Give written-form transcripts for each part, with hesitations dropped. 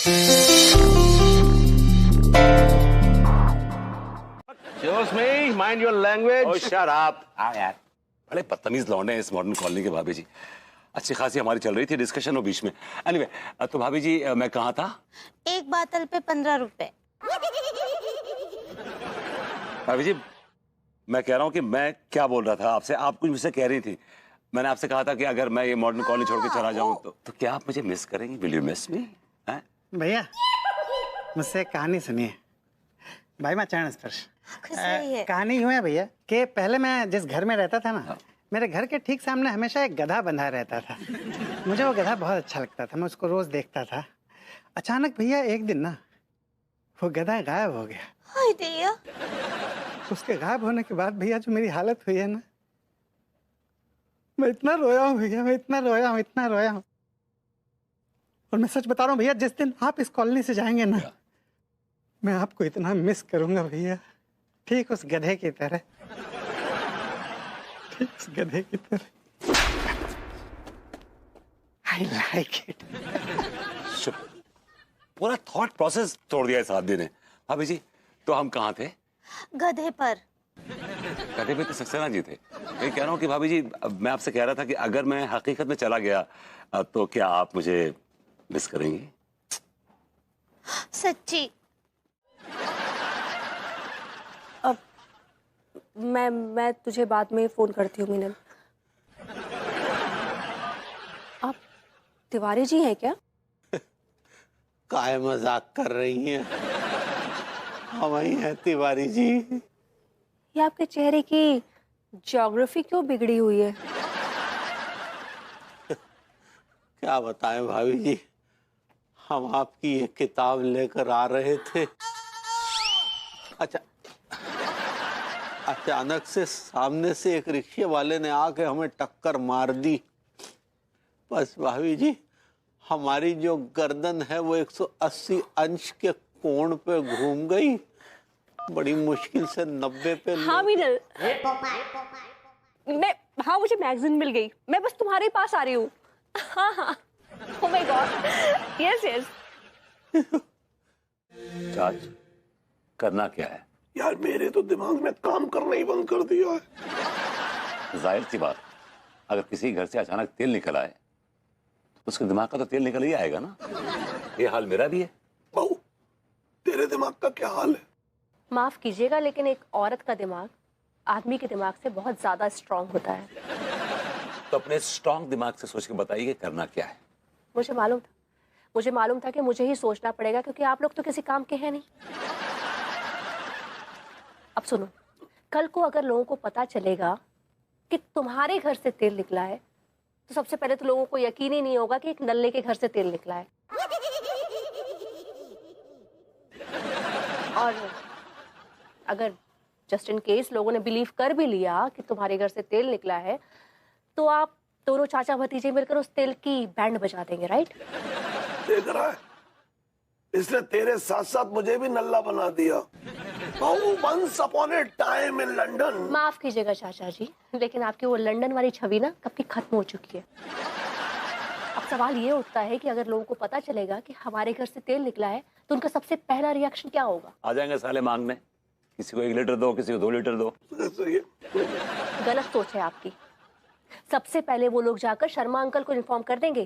Excuse me, mind your language. Oh, shut up. हाँ यार, बड़े बदतमीज लौंडे हैं इस मॉडर्न कॉलोनी के भाभी जी। अच्छी खासी हमारी चल रही थी डिस्कशन वो बीच में। एनीवे, तो भाभी जी मैं कहाँ था? एक बोतल पे 15 रुपए। भाभी जी मैं कह रहा हूँ कि मैं क्या बोल रहा था आपसे, आप कुछ मुझसे कह रही थी। मैंने आपसे कहा था कि अगर मैं ये मॉडर्न कॉलोनी छोड़ के चला जाऊँ तो क्या आप मुझे मिस करेंगी? विल यू मिस मी? भैया मुझसे एक कहानी सुनिए। भाई मैं चरण स्पर्श। कहानी यूं है भैया कि पहले मैं जिस घर में रहता था ना, मेरे घर के ठीक सामने हमेशा एक गधा बंधा रहता था। मुझे वो गधा बहुत अच्छा लगता था, मैं उसको रोज देखता था। अचानक भैया एक दिन ना वो गधा गायब हो गया। हाय दैया। उसके गायब होने के बाद भैया जो मेरी हालत हुई है ना, मैं इतना रोया हूँ भैया, मैं इतना रोया हूँ। और मैं सच बता रहा हूँ भैया, जिस दिन आप इस कॉलोनी से जाएंगे ना, मैं आपको इतना मिस करूंगा भैया, ठीक उस गधे की तरह, ठीक उस गधे की तरह। I like it. पूरा थॉट प्रोसेस तोड़ दिया इस आदमी ने। भाभी जी तो हम कहाँ थे? गधे पर। गधे पे तो सक्सेना जी थे। मैं कह रहा हूँ कि भाभी जी मैं आपसे कह रहा था कि अगर मैं हकीकत में चला गया तो क्या आप मुझे मिस करेंगी? सच्ची। अब मैं तुझे बाद में फोन करती हूँ मीनल। आप तिवारी जी हैं क्या? काय मजाक कर रही हैं? हम ही हैं तिवारी जी। ये आपके चेहरे की ज्योग्राफी क्यों बिगड़ी हुई है? क्या बताएं भाभी जी, हम आपकी ये किताब लेकर आ रहे थे। अच्छा, अचानक से सामने से एक रिक्शे वाले ने आके हमें टक्कर मार दी। बस भाभी जी हमारी जो गर्दन है वो 180 अंश के कोण पे घूम गई। बड़ी मुश्किल से 90 पे। हाँ मीनल, हाँ मुझे मैगजीन मिल गई, मैं बस तुम्हारे पास आ रही हूँ। हाँ ओह माय गॉड, यस चाच करना क्या है? यार मेरे तो दिमाग में काम करना ही बंद कर दिया है। जाहिर सी बात, अगर किसी घर से अचानक तेल निकल आए तो उसके दिमाग का तो तेल निकल ही आएगा ना। ये हाल मेरा भी है। बहू तेरे दिमाग का क्या हाल है? माफ कीजिएगा लेकिन एक औरत का दिमाग आदमी के दिमाग से बहुत ज्यादा स्ट्रांग होता है। तो अपने स्ट्रांग दिमाग से सोच के बताइए करना क्या है। मुझे मालूम था कि मुझे ही सोचना पड़ेगा क्योंकि आप लोग तो किसी काम के हैं नहीं। अब सुनो, कल को अगर लोगों को पता चलेगा कि तुम्हारे घर से तेल निकला है तो सबसे पहले तो लोगों को यकीन ही नहीं होगा कि एक नल्ले के घर से तेल निकला है। और अगर जस्ट इन केस लोगों ने बिलीव कर भी लिया कि तुम्हारे घर से तेल निकला है तो आप दोनों चाचा भतीजे मिलकर उस तेल की बैंड बजा देंगे, राइट? देख रहा है, इसने तेरे साथ साथ मुझे भी नल्ला बना दिया। Once upon a time in London। माफ कीजिएगा चाचा जी, लेकिन आपकी वो लंदन वाली छवि ना कब की खत्म हो चुकी है। अब सवाल ये उठता है कि अगर लोगों को पता चलेगा कि हमारे घर से तेल निकला है तो उनका सबसे पहला रिएक्शन क्या होगा? आ जाएंगे साले मांगने, किसी को 1 लीटर दो, किसी को 2 लीटर दो। गलत सोच है आपकी। सबसे पहले वो लोग जाकर शर्मा अंकल को इन्फॉर्म कर देंगे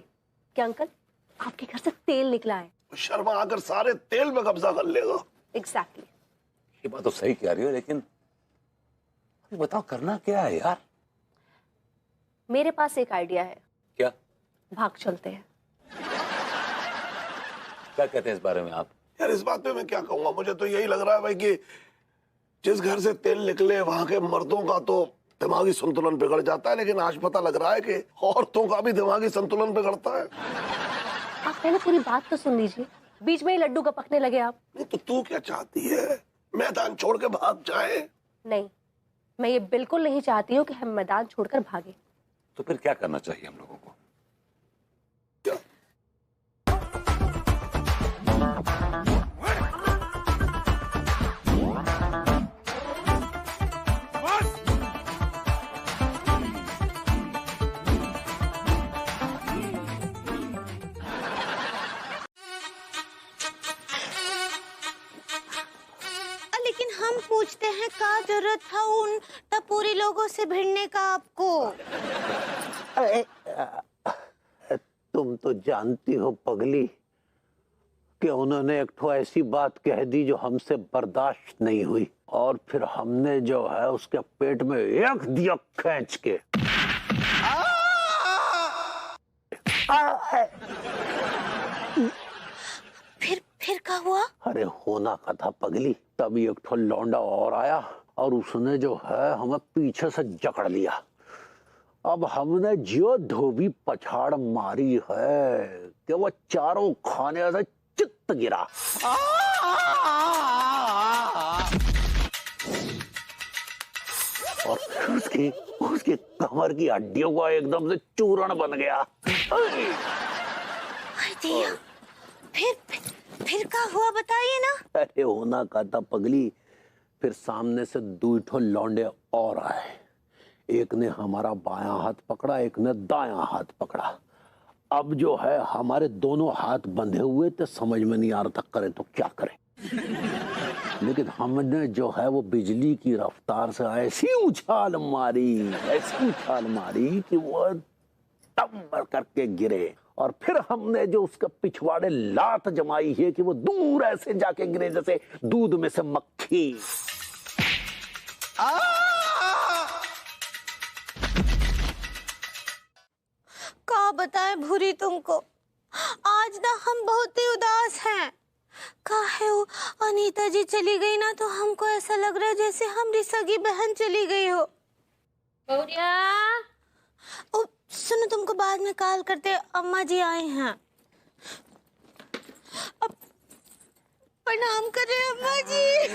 कि अंकल आपके घर से तेल निकला है। शर्मा आकर सारे तेल में कब्जा कर लेगा। एग्जैक्टली। ये बात तो सही कह रही हो, लेकिन बताओ करना क्या है यार? मेरे पास एक आइडिया है। क्या? भाग चलते हैं। क्या कहते हैं इस बारे में आप? यार इस बात पे मैं क्या कहूंगा, मुझे तो यही लग रहा है भाई कि जिस घर से तेल निकले वहां के मर्दों का तो दिमागी संतुलन बिगड़ जाता है, लेकिन आज पता लग रहा है कि औरतों का भी दिमागी संतुलन बिगड़ता है। आप पहले पूरी बात तो सुन लीजिए, बीच में ही लड्डू गपकने लगे आप। नहीं तो तू क्या चाहती है, मैदान छोड़ के भाग जाए? नहीं, मैं ये बिल्कुल नहीं चाहती हूँ कि हम मैदान छोड़कर भागे। तो फिर क्या करना चाहिए हम लोगों को? क्या? लेकिन हम पूछते हैं क्या जरूरत था उन टपोरी लोगों से भिड़ने का आपको? तुम तो जानती हो पगली कि उन्होंने एक ठो ऐसी बात कह दी जो हमसे बर्दाश्त नहीं हुई, और फिर हमने जो है उसके पेट में एक दिया खींच के। फिर क्या हुआ? अरे होना का था पगली, तभी एक ठो लौंडा और आया और उसने जो है हमें पीछे से जकड़ लिया। अब हमने जो धोबी पछाड़ मारी है कि वो चारों खाने से चित्त गिरा। और उसकी उसकी कमर की हड्डियों का एकदम से चूर्ण बन गया। फिर क्या हुआ बताइए ना। अरे होना का था पगली, फिर सामने से दो ठो लौंडे और आए। एक ने हमारा बायां हाथ पकड़ा, एक ने दायां हाथ पकड़ा। अब जो है हमारे दोनों हाथ बंधे हुए थे, समझ में नहीं आ रहा था करे तो क्या करें। लेकिन हमने जो है वो बिजली की रफ्तार से ऐसी उछाल मारी कि वो टम्बर करके गिरे। और फिर हमने जो उसके पिछवाड़े लात जमाई है कि वो दूर ऐसे जाके गिरे जैसे दूध में से मक्खी। क्या बताए भूरी तुमको, आज ना हम बहुत ही उदास हैं। काहे वो अनीता जी चली गई ना तो हमको ऐसा लग रहा है जैसे हमारी सगी बहन चली गई हो। गौरिया, ओ सुनो, तुमको बाद में कॉल करते, अम्मा जी आए हैं। अब प्रणाम कर रहे अम्मा जी।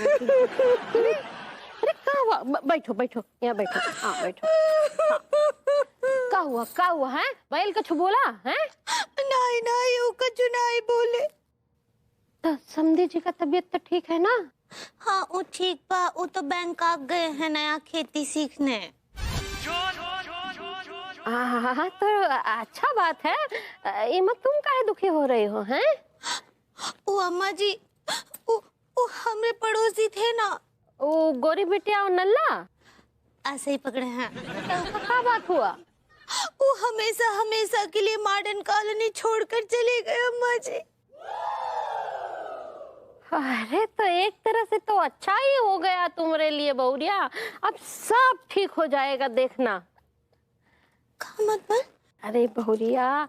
अरे क्या हुआ? बैठो बैठो, यहाँ बैठो। हाँ बैठो। हाँ। क्या हुआ है? बैल कछु बोला है? नहीं वो कछु नहीं बोले। तो समधी जी का तबीयत तो ठीक है ना? हाँ वो ठीक बा, वो तो बैंकॉक गए हैं नया खेती सीखने। हाँ तो अच्छा बात है। इमा तुम काहे दुखी हो रही हो हैं? वो अम्मा जी, वो हमरे पड़ोसी थे ना, वो गोरी बिटिया और नल्ला ऐसे ही पकड़े हैं। तो क्या बात हुआ? वो हमेशा के लिए मॉडर्न कॉलोनी छोड़कर चले गए अम्मा जी। अरे तो एक तरह से तो अच्छा ही हो गया तुम्हारे लिए बहुरिया। अब सब ठीक हो जाएगा, देखना। मतलब? अरे बहुरिया,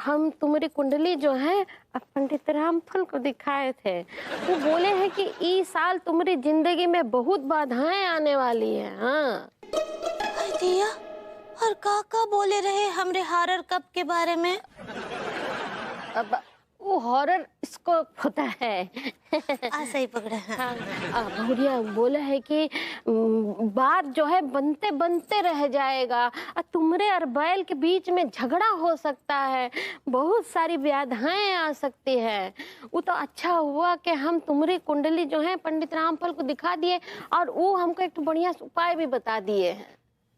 हम तुम्हारी कुंडली जो है पंडित रामफल को दिखाए थे। वो बोले हैं कि इस साल तुम्हारी जिंदगी में बहुत बाधाएं आने वाली है। हाँ दिया, और काका बोले रहे हमरे हॉरर कप के बारे में। अब वो हॉरर इसको होता है। ऐसे ही पकड़े हैं। हाँ, बहुरिया बोला है कि बात जो है बनते बनते रह जाएगा और तुम्हारे और बैल के बीच में झगड़ा हो सकता है, बहुत सारी व्याधाएं आ सकती है। वो तो अच्छा हुआ कि हम तुम्हारी कुंडली जो है पंडित रामफल को दिखा दिए और वो हमको एक बढ़िया उपाय भी बता दिए हैं।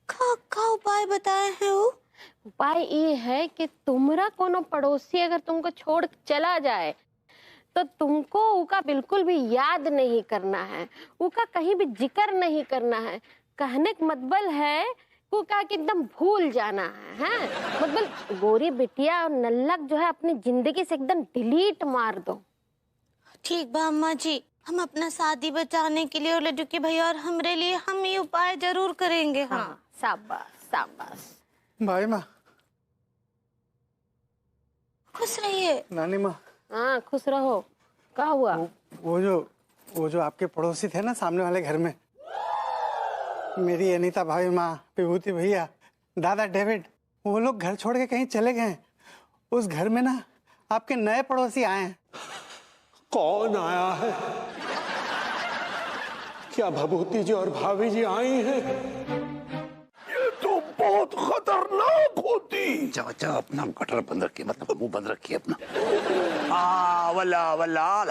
का उपाय बताए हैं वो? उपाय ये है कि तुम्हारा कोनो पड़ोसी अगर तुमको छोड़ चला जाए तो तुमको उसका बिल्कुल भी याद नहीं करना है, उसका कहीं भी जिक्र नहीं करना है। कहने का मतलब है उसका कि एकदम भूल जाना है। मतलब गोरी बिटिया और नल्लक जो है अपनी जिंदगी से एकदम डिलीट मार दो। ठीक बा अम्मा जी, हम अपना शादी बचाने के लिए और लड्डू के भैया और हमरे लिए हम ये उपाय जरूर करेंगे। हाँ शाबाश शाबाश। भाई माँ, खुश रहिए। नानी माँ। हाँ खुश रहो। क्या हुआ? वो जो आपके पड़ोसी थे ना सामने वाले घर में, मेरी अनीता भाई माँ, विभूति भैया, दादा डेविड, वो लोग घर छोड़ के कहीं चले गए। उस घर में ना आपके नए पड़ोसी आए हैं। कौन आया है? क्या भभूति जी और भाभी जी आई हैं? तो बहुत खतरनाक होती। चाचा अपना गटर बंद रखिए, मतलब मुंह बंद रखिए अपना। वल्ला वल्ला अल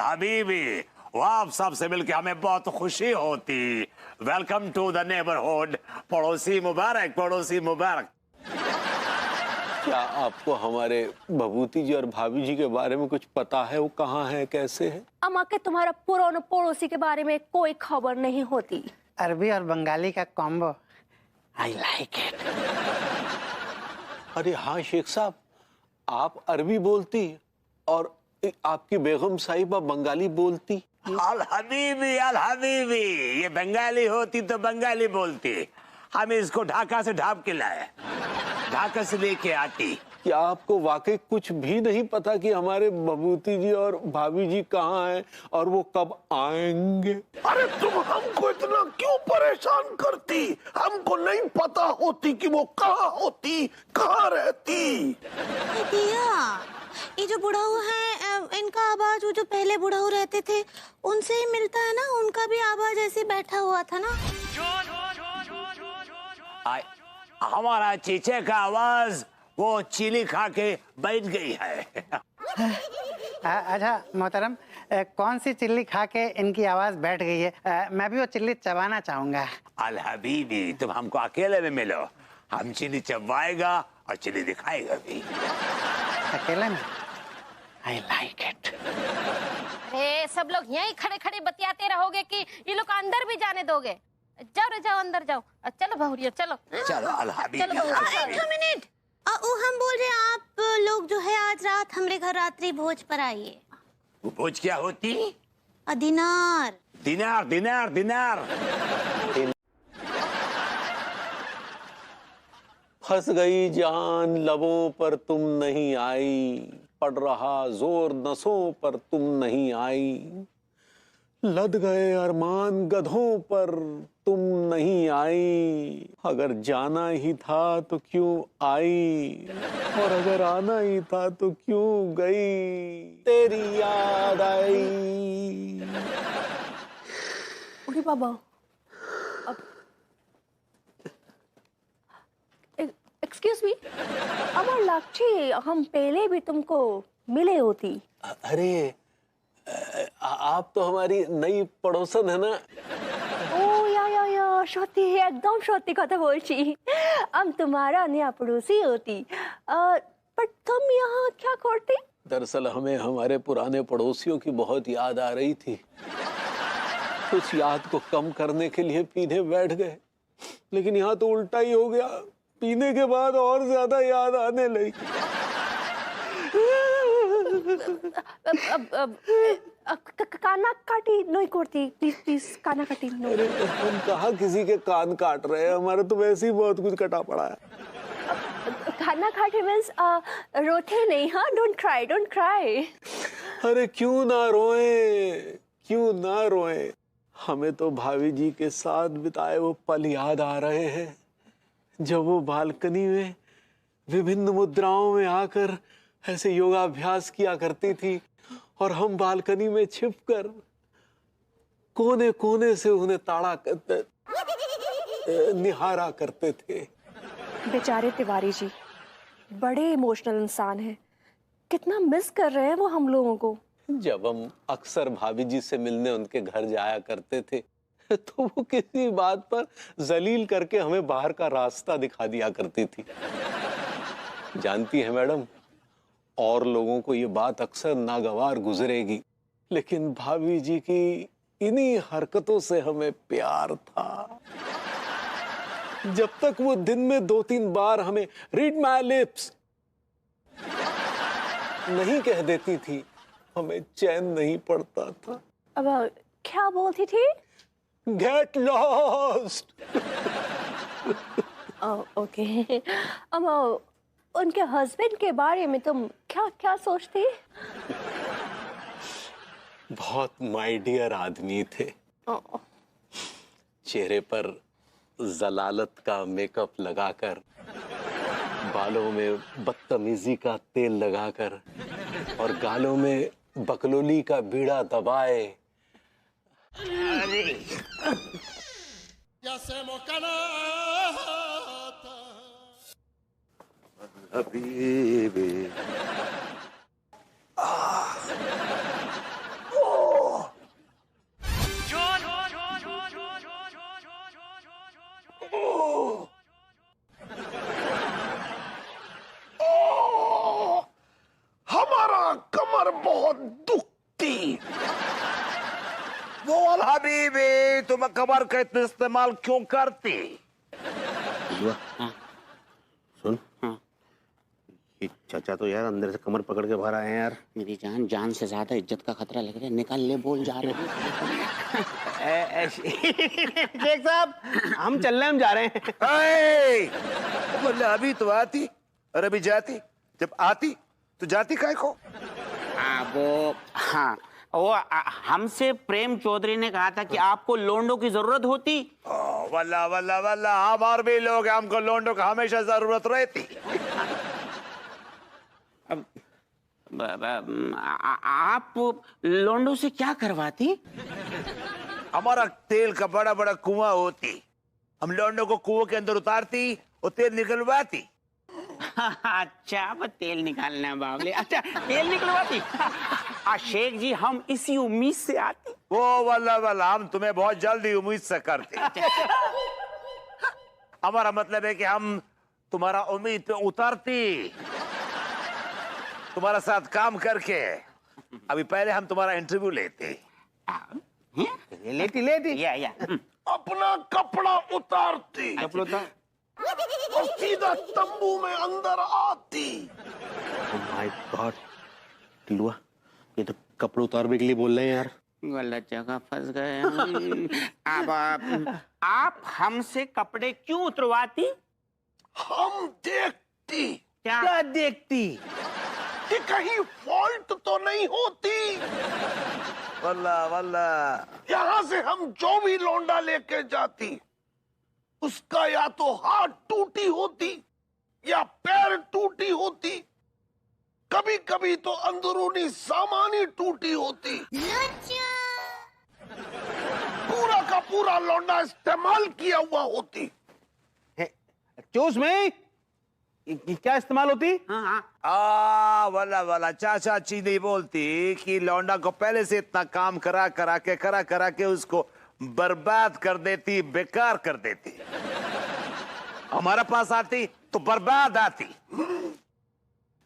हबीबी, वो आप सबसे मिलके हमें बहुत खुशी होती। Welcome to the neighbourhood. पड़ोसी मुबारक, पड़ोसी मुबारक। क्या आपको हमारे भभूति जी और भाभी जी के बारे में कुछ पता है? वो कहाँ है, कैसे है? अम्मा के तुम्हारा पुराना पड़ोसी के बारे में कोई खबर नहीं होती। अरबी और बंगाली का कॉम्बो, आई लाइक इट। अरे हाँ शेख साहब, आप अरबी बोलती और आपकी बेगम साहिबा बंगाली बोलती। अल हबीबी, ये बंगाली होती तो बंगाली बोलती। हम इसको ढाका से ढाप के लाए, ढाका से लेके आती। क्या आपको वाकई कुछ भी नहीं पता कि हमारे भभूति जी और भाभी जी कहाँ हैं और वो कब आएंगे? अरे तुम हमको इतना क्यों परेशान करती? हमको नहीं पता होती कि वो कहाँ होती, कहाँ रहती। दिया, ये जो बुढ़ाऊ है इनका आवाज वो जो पहले बुढ़ाऊ रहते थे उनसे ही मिलता है ना? उनका भी आवाज ऐसे बैठा हुआ था ना। हमारा चीचे का आवाज वो चिली खा के बैठ गई है। अच्छा मोहतरम, कौन सी चिल्ली खा के इनकी आवाज बैठ गई है? मैं भी वो चिल्ली चबाना चाहूंगा। अल हबीबी, तुम हमको अकेले में मिलो, हम चिली चबाएगा और चिली दिखाएगा भी। अकेले में? आई लाइक इट। अरे सब लोग यहीं खड़े खड़े बतियाते रहोगे कि ये लोग अंदर भी जाने दोगे? जाओ रे जाओ, अंदर जाओ। चलो बहुरिया चलो चलो अल हबीबी। एक मिनट, हम बोल रहे हैं आप लोग जो है आज रात हमारे घर रात्रि भोज पर आइए। वो भोज क्या होती? दिनार। दिनार दिनार दिनार। फंस गई जान लबों पर तुम नहीं आई, पड़ रहा जोर नसों पर तुम नहीं आई, लद गए अरमान गधों पर तुम नहीं आई, अगर जाना ही था तो क्यों आई, और अगर आना ही था तो क्यों गई, तेरी याद आई। अरे बाबा, एक्सक्यूज मी, अमर लाक्षी, हम पहले भी तुमको मिले होती। अरे आप तो हमारी नई पड़ोसन है ना? ओ या सত্যি एकदम सত্যি কথা বলছি, हम तुम्हारा नया पड़ोसी होती। पर तुम यहाँ क्या करती? दरअसल हमें हमारे पुराने पड़ोसियों की बहुत याद आ रही थी, उस याद को कम करने के लिए पीने बैठ गए, लेकिन यहाँ तो उल्टा ही हो गया, पीने के बाद और ज्यादा याद आने लगी। काना काटी नहीं करती, प्लीज प्लीज काना काटी नो। अरे हम कहाँ किसी के कान काट रहे हैं, हमारे तो वैसे ही बहुत कुछ कटा पड़ा है। खाना काटे मीन्स रोते नहीं। हाँ, डोंट क्राई डोंट क्राई। अरे क्यों ना रोए, क्यों ना रोए, हमें तो भाभी जी के साथ बिताए वो पल याद आ रहे हैं, जब वो बालकनी में विभिन्न मुद्राओं में आकर ऐसे योगाभ्यास किया करती थी और हम बालकनी में छिपकर कोने कोने से उन्हें ताड़ा निहारा करते थे। बेचारे तिवारी जी बड़े इमोशनल इंसान हैं, कितना मिस कर रहे हैं वो हम लोगों को। जब हम अक्सर भाभी जी से मिलने उनके घर जाया करते थे तो वो किसी बात पर जलील करके हमें बाहर का रास्ता दिखा दिया करती थी। जानती है मैडम, और लोगों को ये बात अक्सर नागवार गुजरेगी, लेकिन भाभी जी की इन्हीं हरकतों से हमें प्यार था। जब तक वो दिन में 2-3 बार हमें रीड माय लिप्स नहीं कह देती थी, हमें चैन नहीं पड़ता था। अब क्या बोलती थी? Get lost. ओके। अब उनके हस्बैंड के बारे में तुम क्या क्या सोचती? बहुत माय डियर आदमी थे, चेहरे पर जलालत का मेकअप लगाकर, बालों में बदतमीजी का तेल लगाकर और गालों में बकलोली का बीड़ा दबाए। हबीबी बहुत दुखती। वो हबीबी तुम कमर का इतना इस्तेमाल क्यों करती? सुन, ये चाचा तो यार अंदर से कमर पकड़ के बाहर आए हैं यार। मेरी जान, जान से ज्यादा इज्जत का खतरा लग रहा है, निकाल ले, बोल जा रहे शेख साहब, हम चल रहे हैं, हम जा रहे हैं। बोले अभी तो आती और अभी जाती, जब आती तो जाती काहे को? वो हमसे प्रेम चौधरी ने कहा था कि आपको लोंडो की जरूरत होती। वल्ला वल्ला वल्ला, हम और भी लोग हैं, हमको लोंडो का हमेशा जरूरत रहती। आप लोंडो से क्या करवाती? हमारा तेल का बड़ा बड़ा कुआं होती, हम लोंडो को कुआं के अंदर उतारती और तेल निकलवाती। अच्छा, वो तेल निकालना बावले, अच्छा तेल निकलवाती। शेख जी, हम इसी उम्मीद से आती। वो वल्ला वल्ला, हम तुम्हें बहुत जल्दी उम्मीद से करते। हमारा मतलब है कि हम तुम्हारा उम्मीद पे उतरती, तुम्हारा साथ काम करके। अभी पहले हम तुम्हारा इंटरव्यू लेते। लेती या अपना कपड़ा उतारती और सीधा तंबू में अंदर आती। माय गॉड, टिलुआ, ये तो कपड़े उतारने के लिए बोल रहे हैं यार। गलत जगह फंस गए हम। अब आप हमसे कपड़े क्यों उतरवाती? हम देखती। क्या देखती? कि कहीं फॉल्ट तो नहीं होती। वल्ला वल्ला, यहाँ से हम जो भी लौंडा लेके जाती, उसका या तो हाथ टूटी होती या पैर टूटी होती, कभी कभी तो अंदरूनी सामान ही टूटी होती। पूरा का पूरा लौंडा इस्तेमाल किया हुआ होती। चूस में क्या इस्तेमाल होती? वल्ला वल्ला, चाचा जी नहीं बोलती कि लौंडा को पहले से इतना काम करा के उसको बर्बाद कर देती, बेकार कर देती। हमारा पास आती तो बर्बाद आती।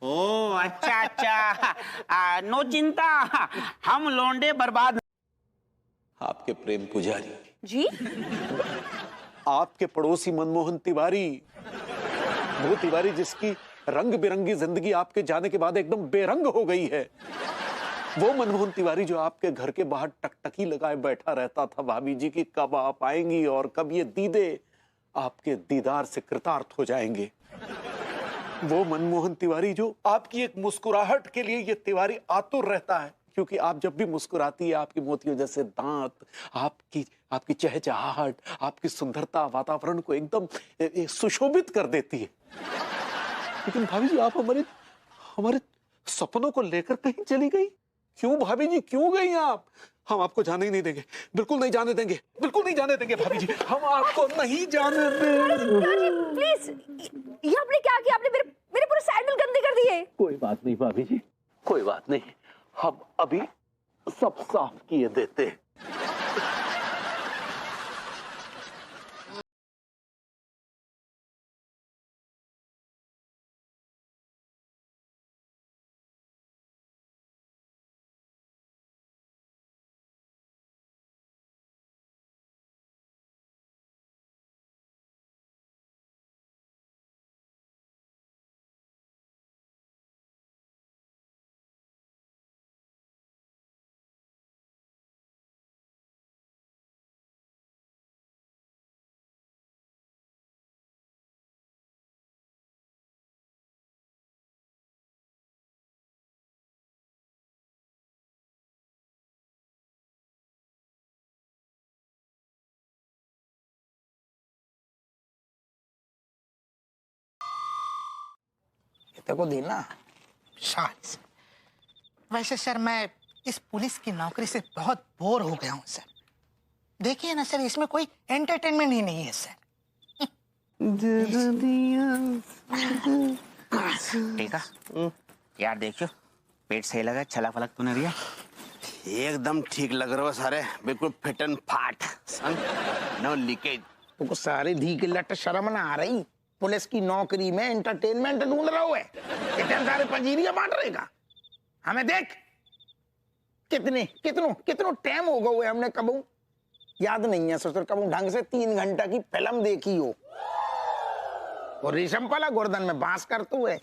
ओ अच्छा, नो चिंता, हम लौंडे बर्बाद। आपके प्रेम पुजारी जी, आपके पड़ोसी मनमोहन तिवारी, वो तिवारी जिसकी रंग बिरंगी जिंदगी आपके जाने के बाद एकदम बेरंग हो गई है। वो मनमोहन तिवारी जो आपके घर के बाहर टकटकी लगाए बैठा रहता था भाभी जी की कब आप आएंगी और कब ये दीदे आपके दीदार से कृतार्थ हो जाएंगे। वो मनमोहन तिवारी जो आपकी एक मुस्कुराहट के लिए ये तिवारी आतुर रहता है, क्योंकि आप जब भी मुस्कुराती है आपकी मोतियों जैसे दांत, आपकी चहचहाहट, आपकी सुंदरता वातावरण को एकदम सुशोभित कर देती है। लेकिन भाभी जी, आप हमारे सपनों को लेकर कहीं चली गई। क्यों भाभी जी, क्यों गई आप? हम आपको जाने ही नहीं देंगे, बिल्कुल नहीं जाने देंगे, बिल्कुल नहीं जाने देंगे भाभी जी, हम आपको नहीं जाने देंगे। प्लीज, ये आपने क्या किया? आपने मेरे पूरे सैंडल गंदे कर दिए। कोई बात नहीं भाभी जी, कोई बात नहीं, हम अभी सब साफ किए देते। को देना शाबाश। वैसे सर, मैं इस पुलिस की नौकरी से बहुत बोर हो गया हूँ सर। देखिए ना सर, इसमें कोई एंटरटेनमेंट ही नहीं है सर। ठीक है यार, देखो पेट सही लगा, छला फलक तो नहीं रिया? एकदम ठीक लग रहे हो सारे, बिल्कुल फिट एंड फाट, नो लीकेज। तुमको सारी धी की लट शर्म ना आ रही? पुलिस की नौकरी में एंटरटेनमेंट ढूंढ रहा है, इतने सारे पंजीरियां बांट रहेगा। हमें देख, कितनो टाइम हो गए हमने कबू याद नहीं है ससुर कबू ढंग से 3 घंटा की फिल्म देखी हो और रेशम पाला गर्दन में बांस करते हुए।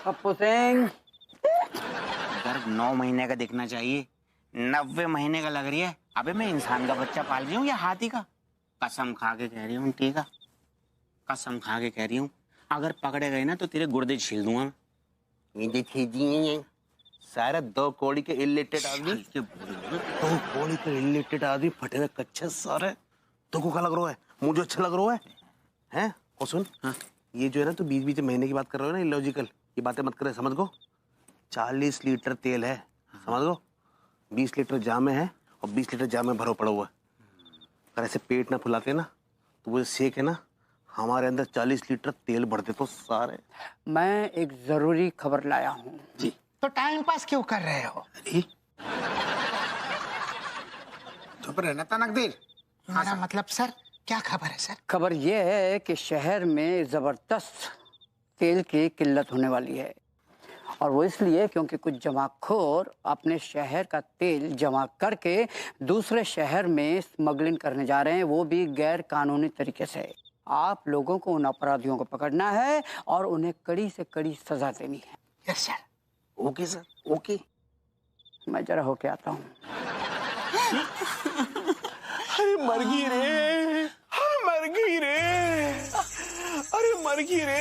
पप्पू सिंह गर्भ 9 महीने का दिखना चाहिए, 90 महीने का लग रही है। अबे मैं इंसान का बच्चा पाल रही हूँ या हाथी का? कसम खा के कह रही हूँ, ठीक है, कसम खा के कह रही हूँ, अगर पकड़े गए ना तो तेरे गुर्दे छील दूंगा। सारा 2 कौड़ी के इलिटरेट आदमी, 2 कौड़ी के इलिटरेट आदमी फटे हुए कच्चे सारे। तुमको क्या लग रहा है? मुझे अच्छा लग रहा है हैं? और सुन, हाँ, ये जो है ना तो 20-20 महीने की बात कर रहे हो ना, इलॉजिकल ये बातें मत करे, समझ गो। 40 लीटर तेल है, समझ गो, 20 लीटर जामे है और 20 लीटर जामे भरो पड़ा हुआ है। अगर ऐसे पेट ना फुलाते ना तो वो सेक है ना, हमारे अंदर 40 लीटर तेल भरते तो सारे। मैं एक जरूरी खबर लाया हूँ जी। तो टाइम पास क्यों कर रहे हो? चुप रहना तनकदीर। मेरा मतलब सर, क्या खबर है सर? खबर यह है कि शहर में जबरदस्त तेल की किल्लत होने वाली है, और वो इसलिए क्योंकि कुछ जमाखोर अपने शहर का तेल जमा करके दूसरे शहर में स्मगलिंग करने जा रहे हैं, वो भी गैर कानूनी तरीके से। आप लोगों को उन अपराधियों को पकड़ना है और उन्हें कड़ी से कड़ी सजा देनी है। Yes sir. Okay sir, okay. मैं जरा होके आता हूँ। अरे मर गई रे, अरे मर गई रे, अरे मर गई रे,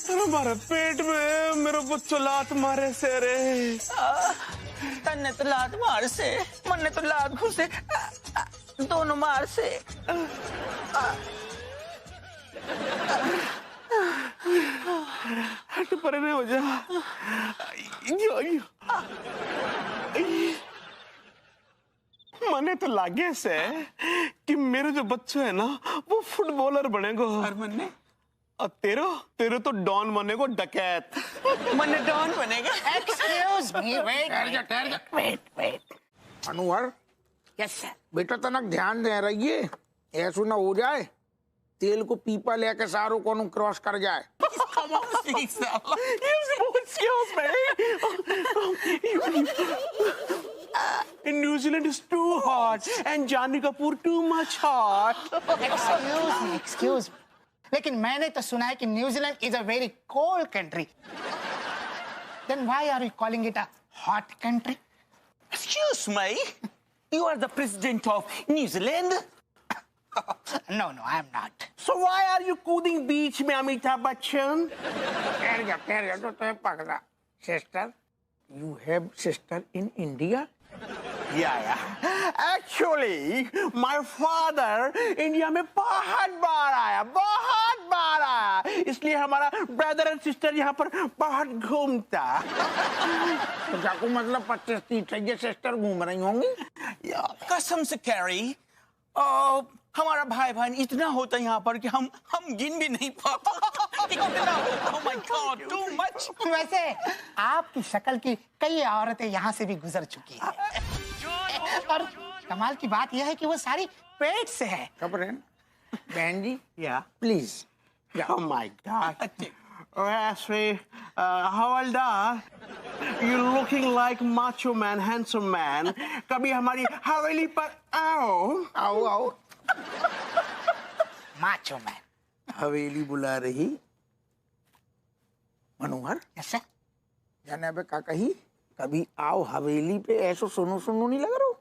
अरे हमारे पेट में मेरे बच्चों लात मारे से रे। तन्ने तो लात मार से, मन्ने तो लात घुसे, दोनों मार से। हट परे नहीं हो जा। मने तो लागे से कि मेरे जो बच्चे है ना वो फुटबॉलर बनेगो, और मन्ने और तेरे तो डॉन बनेगो, डकैत। मन्ने डॉन बनेगा। Excuse me, wait. अनुवर। Yes sir. बेटा तनक ध्यान दे रहिए, ऐसा ना हो जाए तेल को पीपा लेके सारों को क्रॉस कर जाए। New Zealand is too hot and Janvi Kapoor too much hot. Excuse me. लेकिन मैंने तो सुना है कि New Zealand is a very cold country. Then why are you calling it a hot country? Excuse me, you are the president of New Zealand? No, I am not. So why are you कूदिंग बीच में अमिताभ बच्चन? ठहर जा तो तुम्हें पकड़ा। Sister, you have sister in India? Yeah. Actually, my father India में बहुत बार आया, इसलिए हमारा ब्रदर एंड सिस्टर यहाँ पर बहुत घूमता। तो जाको मतलब 25-30 सिस्टर घूम रही होंगी? कसम से कैरी, हमारा भाई बहन इतना होता है यहाँ पर कि हम गिन भी नहीं पाते। इतना होता, oh my God, too much। वैसे आपकी शक्ल की कई औरतें यहाँ से भी गुजर चुकी हैं। और कमाल की बात यह है कि वो सारी पेट से है। बहन जी, Yeah. Please. Oh my God. Ashley, Hawaldar, you looking like macho man, handsome man. कभी हमारी हवेली पर आओ। Macho man. हवेली बुला रही मनोहर। Yes sir. जाने बे का कही, कभी आओ हवेली पे, ऐसो सुनो नहीं लग रहा।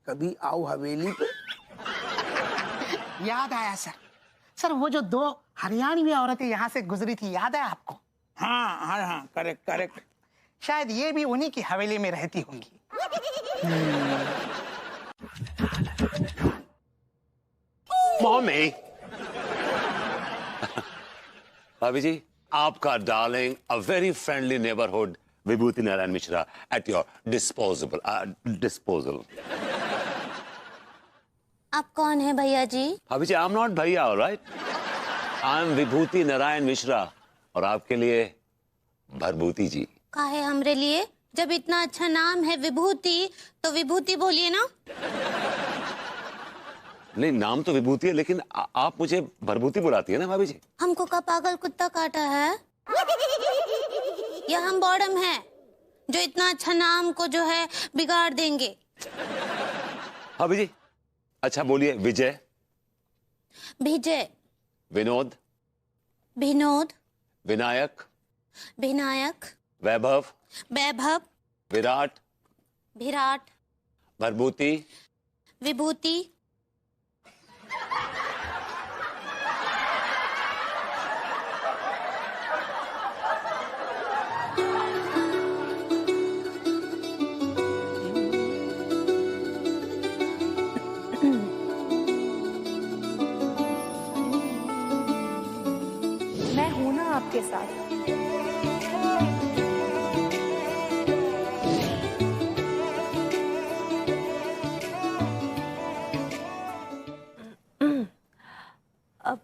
कभी आओ हवेली पे। याद आया सर, वो जो 2 हरियाणवी औरतें यहाँ से गुजरी थी, याद है आपको? हाँ, करेक्ट। शायद ये भी उन्हीं की हवेली में रहती होंगी। मम्मी। भाभी जी, आपका darling, a very friendly neighbourhood Vibhuti Narayan Mishra at your disposal. आप कौन है भैया जी? भाभी जी, आई एम नॉट भैया, ऑलराइट, आई एम विभूति नारायण मिश्रा, और आपके लिए भरभूति जी। काहे हमरे लिए? जब इतना अच्छा नाम है विभूति, तो विभूति बोलिए ना। नहीं, नाम तो विभूति है, लेकिन आप मुझे भरभूति बुलाती है ना भाभी जी। हमको का पागल कुत्ता काटा है या हम बॉडम है? जो इतना अच्छा नाम को जो है बिगाड़ देंगे। भाभी जी, अच्छा बोलिए। विजय, विजय, विनोद, विनोद, विनायक, विनायक, वैभव, वैभव, विराट, विराट, भरभूति, विभूति, मैं हूं ना आपके साथ। अब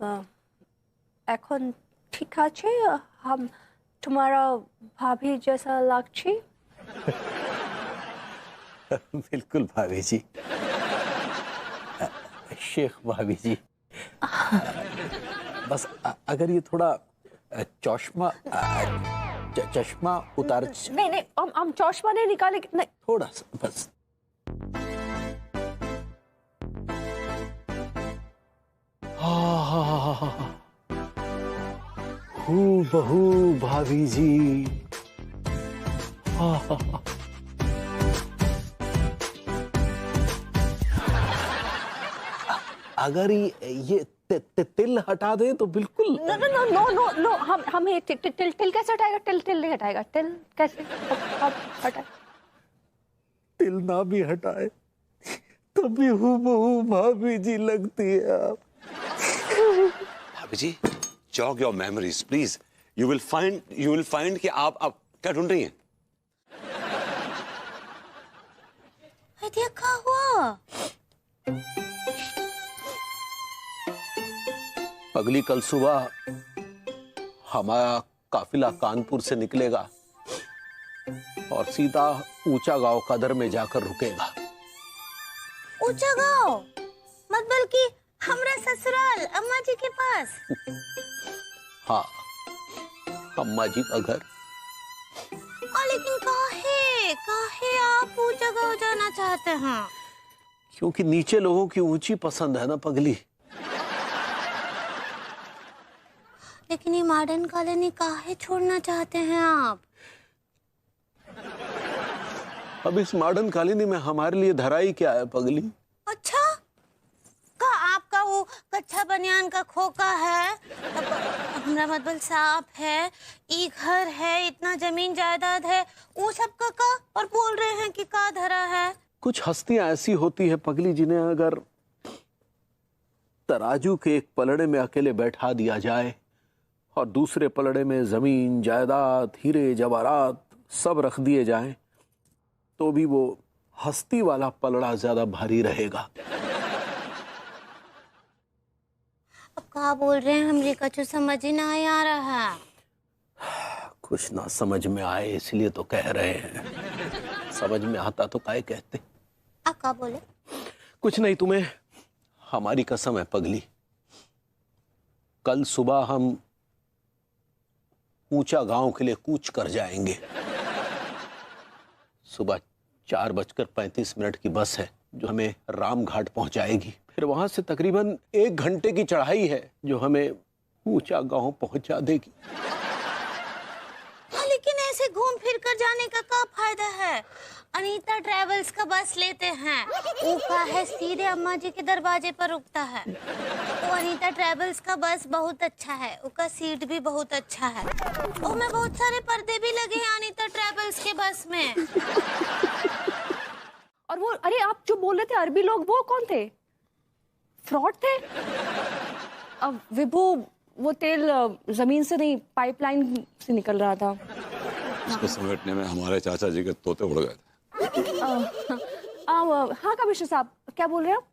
এখন ঠিক আছে हम तुम्हारा भाभी जैसा लागছি। बिल्कुल भाभी जी। शेख भाभी जी, बस अगर ये थोड़ा चश्मा चश्मा उतार। नहीं नहीं, हम चश्मा नहीं निकाले। नहीं, थोड़ा सा बस। बहू भाभी जी। अगर ये तिल हटा दे तो बिल्कुल। No no no no no no, हम ये तिल कैसे हटाएगा? तिल नहीं हटाएगा। तिल कैसे हटाए? तिल ना भी हटाए तभी हूबहू भाभी जी लगती है आप। भाभी जी, jog your memories please. You will find कि आप क्या ढूंढ रही हैं? क्या हुआ? अगली कल सुबह हमारा काफिला कानपुर से निकलेगा और सीधा ऊंचा गांव कदर में जाकर रुकेगा। ऊंचा गांव मतलब कि हमरा ससुराल अम्मा जी के पास? हाँ, अम्मा जी का घर। लेकिन काहे आप ऊंचा गांव जाना चाहते हैं? क्योंकि नीचे लोगों की ऊंची पसंद है ना पगली। लेकिन ये मॉडर्न कॉलोनी काहे छोड़ना चाहते हैं आप? अब इस मॉडर्न कॉलोनी में हमारे लिए धराई क्या है पगली? अच्छा, का आपका वो कच्चा बनियान का खोका है, हमरा मतलब साफ है, ई घर है, इतना जमीन जायदाद है, वो सब का और बोल रहे हैं कि का धरा है? कुछ हस्तियां ऐसी होती है पगली जिन्हें अगर तराजू के एक पलड़े में अकेले बैठा दिया जाए और दूसरे पलड़े में जमीन जायदाद हीरे जवाहरात सब रख दिए जाएं तो भी वो हस्ती वाला पलड़ा ज्यादा भारी रहेगा। अब क्या बोल रहे हैं? हमरे कछु समझ ही नहीं आ रहा है। कुछ ना समझ में आए इसलिए तो कह रहे हैं, समझ में आता तो काहे कहते। आप क्या बोले? कुछ नहीं, तुम्हें हमारी कसम है पगली, कल सुबह हम ऊंचा गांव के लिए कूच कर जाएंगे। सुबह 4:35 की बस है जो हमें रामघाट पहुंचाएगी। फिर वहां से तकरीबन 1 घंटे की चढ़ाई है जो हमें ऊंचा गांव पहुंचा देगी। लेकिन ऐसे घूम फिर कर जाने का क्या फायदा है? अनीता ट्रेवल्स का बस लेते हैं, वो का है सीधे अम्मा जी के दरवाजे पर रुकता है। वो अनीता ट्रेवल्स का बस बहुत अच्छा है, उसका सीट भी बहुत अच्छा है, उसमें बहुत सारे पर्दे भी लगे हैं अनीता ट्रेवल्स के बस में। और वो, अरे आप जो बोल रहे थे अरबी लोग, वो कौन थे? फ्रॉड थे? अब विभू, वो तेल जमीन से नहीं पाइपलाइन से निकल रहा था। उसको समेटने में हमारे चाचा जी के तोते उड़ गए थे। हाँ कमिश्नर साहब, क्या बोल रहे हैं आप?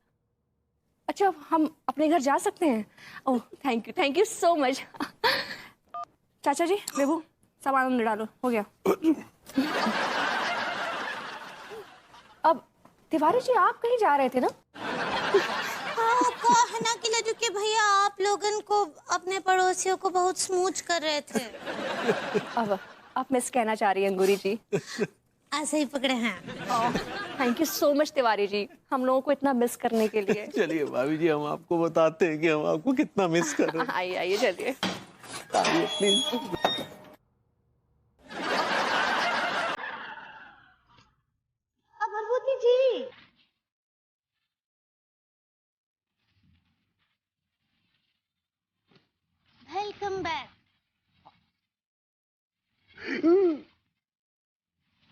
अच्छा, हम अपने घर जा सकते हैं? Oh thank you so much. चाचा जी, विभू, सामान अंदर डालो, हो गया। अब तिवारी जी, आप कहीं जा रहे थे ना? हाँ, कहना कि लड्डू के भैया आप लोगन को, अपने पड़ोसियों को बहुत स्मूच कर रहे थे। अब आप मिस कहना चाह रही हैं अंगूरी जी? ऐसे ही पकड़े हैं। Thank you so much Tiwari ji, हम लोगों को इतना मिस करने के लिए। चलिए भाभी जी, हम आपको बताते हैं कि हम आपको कितना मिस कर रहे हैं। आइए आइए चलिए। Please. Bhagwati ji, welcome back.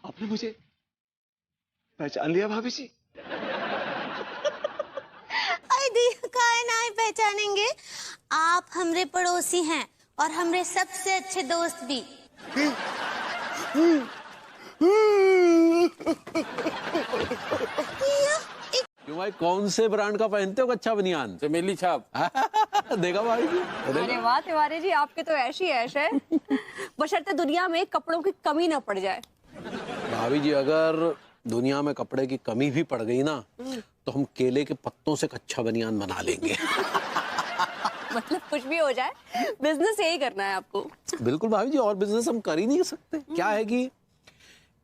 आपने मुझे पहचान लिया भाभी जी? अरे दी काहे नहीं पहचानेंगे, आप हमरे पड़ोसी हैं और हमरे सबसे अच्छे दोस्त भी। क्यों भाई, कौन से ब्रांड का पहनते हो कच्चा बनियान? चमेली छाप। देखा भाई जी? अरे वाह तिवारी जी, आपके तो ऐशी ऐश है। बशर्ते दुनिया में कपड़ों की कमी ना पड़ जाए। भाभी जी, अगर दुनिया में कपड़े की कमी भी पड़ गई ना, तो हम केले के पत्तों से कच्चा बनियान बना लेंगे। मतलब कुछ भी हो जाए, बिजनेस यही करना है आपको। बिल्कुल भाभी जी, और बिजनेस हम कर ही नहीं सकते। क्या है कि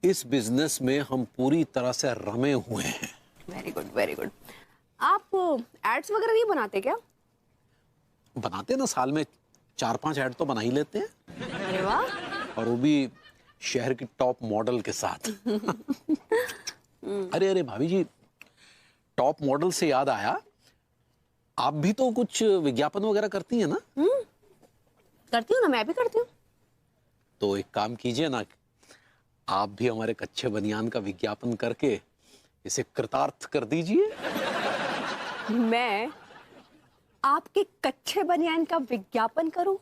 इस बिजनेस में हम पूरी तरह से रमे हुए हैं। Very good very good. आप एड्स वगैरह नहीं बनाते क्या? बनाते ना, साल में 4-5 ऐड तो बना ही लेते हैं। अरे वाह। और वो भी शहर की टॉप मॉडल के साथ। अरे अरे भाभी जी, टॉप मॉडल से याद आया, आप भी तो कुछ विज्ञापन वगैरह करती हैं ना? करती हूँ ना, मैं भी करती हूँ। तो एक काम कीजिए ना, आप भी हमारे कच्चे बनियान का विज्ञापन करके इसे कृतार्थ कर दीजिए। मैं आपके कच्चे बनियान का विज्ञापन करूं?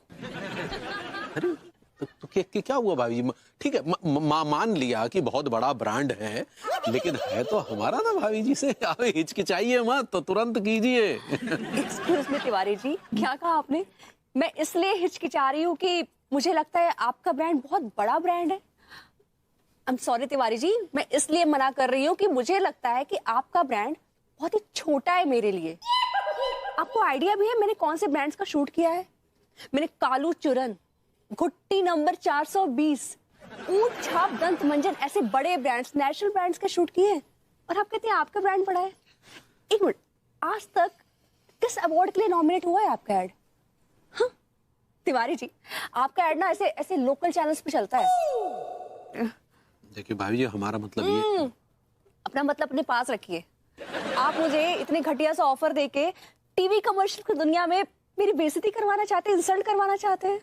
अरे तो क्या हुआ भाभी जी? ठीक है, मान लिया कि बहुत बड़ा ब्रांड है, लेकिन है तो हमारा ना भाभी जी से। आप हिचकिचाइए मत, तो तुरंत कीजिए। एक्सक्यूज मी तिवारी जी, क्या कहा आपने? मैं इसलिए हिचकिचा रही हूँ कि मुझे लगता है आपका ब्रांड बहुत बड़ा ब्रांड है। I am sorry Tiwari ji, मैं इसलिए मना कर रही हूँ कि मुझे लगता है कि आपका ब्रांड बहुत ही छोटा है मेरे लिए। आपको आइडिया भी है मैंने कौन से ब्रांड्स का शूट किया है? मैंने कालू चुरन, घुट्टी नंबर 420, ऊंट छाप, दंत मंजन, ऐसे बड़े ब्रांड्स, नेशनल ब्रांड्स का शूट किए हैं। और आप कहते हैं आपका ब्रांड बड़ा है? एक मिनट, आज तक किस अवार्ड के लिए नॉमिनेट हुआ है आपका एड? हाँ तिवारी जी, आपका एड ना ऐसे ऐसे लोकल चैनल्स पे चलता है। देखिए भाभी जी, हमारा मतलब ये, अपना मतलब अपने पास रखिए। आप मुझे इतने घटिया सा ऑफर देके टीवी कमर्शियल की दुनिया में मेरी बेइज्जती करवाना चाहते हैं, इंसल्ट करवाना चाहते हैं।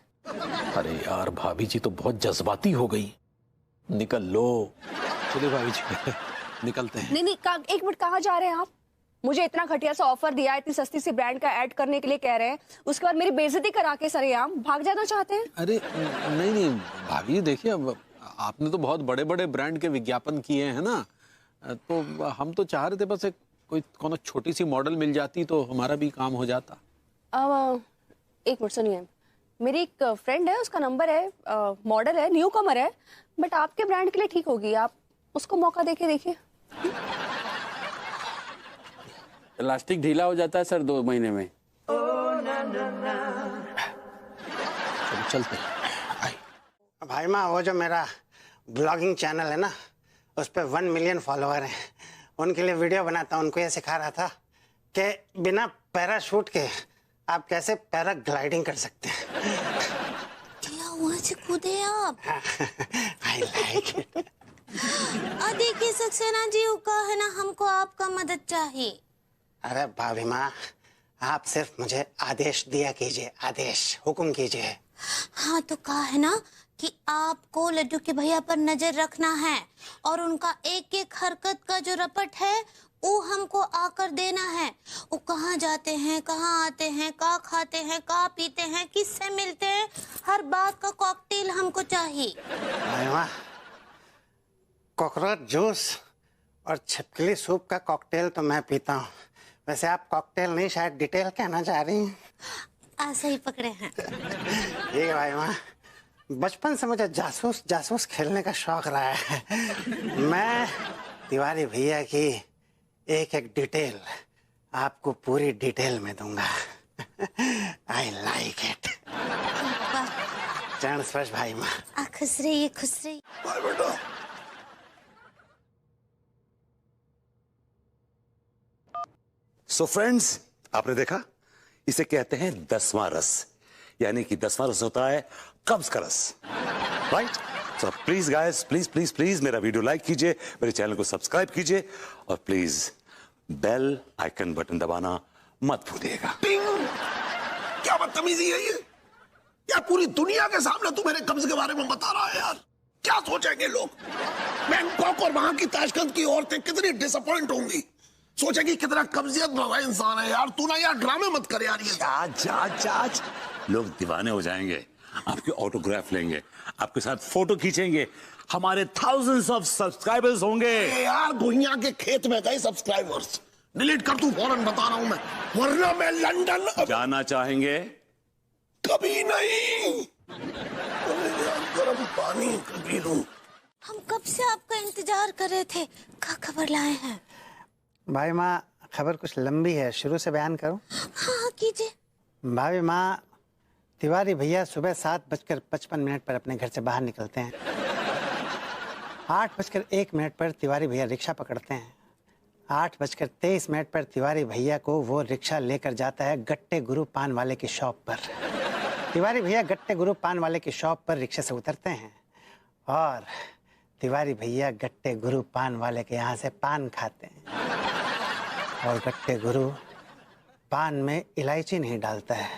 अरे यार भाभी जी तो बहुत जज्बाती हो गई। निकल लो। चलिए भाभी जी, निकलते हैं। नहीं, एक मिनट, कहाँ जा रहे हैं आप? मुझे इतना घटिया सा ऑफर दिया, इतनी सस्ती सी ब्रांड का ऐड करने के लिए कह रहे हैं, उसके बाद मेरी बेइज्जती करा के सरेआम भाग जाना चाहते हैं? अरे नहीं भाभी जी, देखिए, अब आपने तो बहुत बड़े बड़े ब्रांड के विज्ञापन किए हैं ना, तो हम तो चाह रहे थे बस कोई छोटी सी मॉडल मिल जाती तो हमारा भी काम हो जाता। एक मिनट सुनिए, मेरी एक फ्रेंड है, उसका नंबर है, मॉडल है, न्यू कमर है, बट आपके ब्रांड के लिए ठीक होगी, आप उसको मौका देके देखिए। इलास्टिक ढीला हो जाता है सर 2 महीने में। चलते भाई माँ, वो जो मेरा ब्लॉगिंग चैनल है ना, उस पर 1 मिलियन फॉलोअर हैं, उनके लिए वीडियो बनाता हूँ। उनको ये सिखा रहा था कि बिना पैराशूट के आप कैसे पैराग्लाइडिंग कर सकते हैं। क्या वहाँ से कूदे आप? I like it. देखिए सक्सेना जी, वो कहा है ना, हमको आपका मदद चाहिए। अरे भाभी माँ, आप सिर्फ मुझे आदेश दिया कीजिए, आदेश, हुक्म कीजिए। हाँ तो कहा है ना कि आपको लड्डू के भैया पर नजर रखना है और उनका एक एक हरकत का जो रपट है वो हमको आकर देना है। वो कहाँ जाते हैं, कहाँ आते हैं, कहाँ खाते हैं, कहाँ पीते हैं, किससे मिलते हैं, हर बात का कॉकटेल हमको चाहिए। भाई माँ, कॉकरोच जूस और छिपकली सूप का कॉकटेल तो मैं पीता हूँ, वैसे आप कॉकटेल नहीं, शायद डिटेल कहना चाह रही हैं। ऐसे ही पकड़े हैं। ठीक है भाई माँ, बचपन से मुझे जासूस खेलने का शौक रहा है। मैं तिवारी भैया की एक एक डिटेल आपको पूरी डिटेल में दूंगा। आई लाइक इट। चरण स्पर्श भाई माँ। खुश रहिए, खुश रहिए। भाई बेटा, सो फ्रेंड्स, आपने देखा, इसे कहते हैं 10वां रस, यानी कि 10वां रस होता है कब्ज का रस, right? So please guys, please please please मेरा वीडियो लाइक कीजिए, मेरे चैनल को सब्सक्राइब कीजिए और प्लीज बेल आइकन बटन दबाना मत भूलिएगा। क्या बदतमीजी है ये? यार पूरी दुनिया के सामने तू मेरे कब्ज के बारे में बता रहा है यार, क्या सोचेंगे लोग? बैंकॉक और वहां की ताशकंद की औरतें कितनी डिसअपॉइंट होंगी, सोचेगी कितना कब्जियत भरा इंसान है यार। तू ना यार ड्रामे मत कर यार, ये आज लोग दीवाने हो जाएंगे, आपके ऑटोग्राफ लेंगे, आपके साथ फोटो खींचेंगे, हमारे थाउजेंड्स ऑफ सब्सक्राइबर्स होंगे। यार भुइयां के खेत में गए सब्सक्राइबर्स, डिलीट कर तू फौरन, बता रहा हूं मैं, वरना मैं लंदन जाना चाहेंगे? कभी नहीं। गर्म पानी कभी लूं। हम कब से आपका इंतजार कर रहे थे, क्या खबर लाए हैं? भाई माँ, खबर कुछ लंबी है, शुरू से बयान करूं? हाँ कीजिए। भाभी माँ, तिवारी भैया सुबह 7:55 पर अपने घर से बाहर निकलते हैं। 8:01 पर तिवारी भैया रिक्शा पकड़ते हैं। 8:23 पर तिवारी भैया को वो रिक्शा लेकर जाता है गट्टे गुरु पान वाले की शॉप पर। तिवारी भैया गट्टे गुरु पान वाले की शॉप पर रिक्शे से उतरते हैं और तिवारी भैया गट्टे गुरु पान वाले के यहाँ से पान खाते हैं और गट्टे गुरु पान में इलायची नहीं डालता है।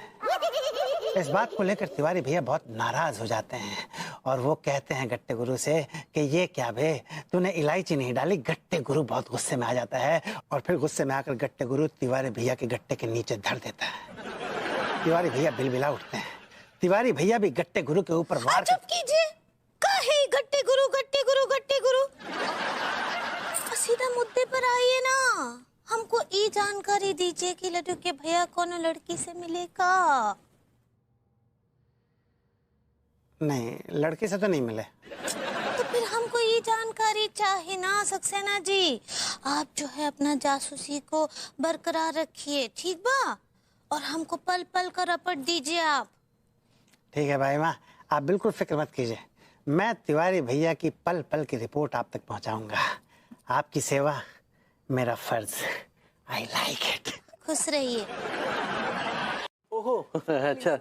इस बात को लेकर तिवारी भैया बहुत नाराज हो जाते हैं और वो कहते हैं गट्टे गुरु से कि ये क्या बे, तूने इलायची नहीं डाली। गट्टे गुरु बहुत गुस्से में आ जाता है और फिर गुस्से में आकर गट्टे गुरु तिवारी भैया के गट्टे के नीचे धर देता है। तिवारी भैया बिलबिला उठते हैं। तिवारी भैया भी गट्टे गुरु के ऊपर वार चुप कीजिए, काहे गट्टे गुरु गट्टे गुरु गट्टे गुरु? सीधा मुद्दे पर आइए ना, हमको ये जानकारी दीजिए कि लड्डू के भैया कौन लड़की से मिलेगा? नहीं, लड़की से तो नहीं मिले। तो फिर हमको ये जानकारी चाहिए ना सक्सेना जी। आप जो है अपना जासूसी को बरकरार रखिए, ठीक बा? और हमको पल पल का रपट दीजिए आप। ठीक है भाई माँ, आप बिल्कुल फिक्र मत कीजिए, मैं तिवारी भैया की पल पल की रिपोर्ट आप तक पहुँचाऊंगा। आपकी सेवा मेरा फर्ज। I like it. खुश रहिए। ओहो, अच्छा,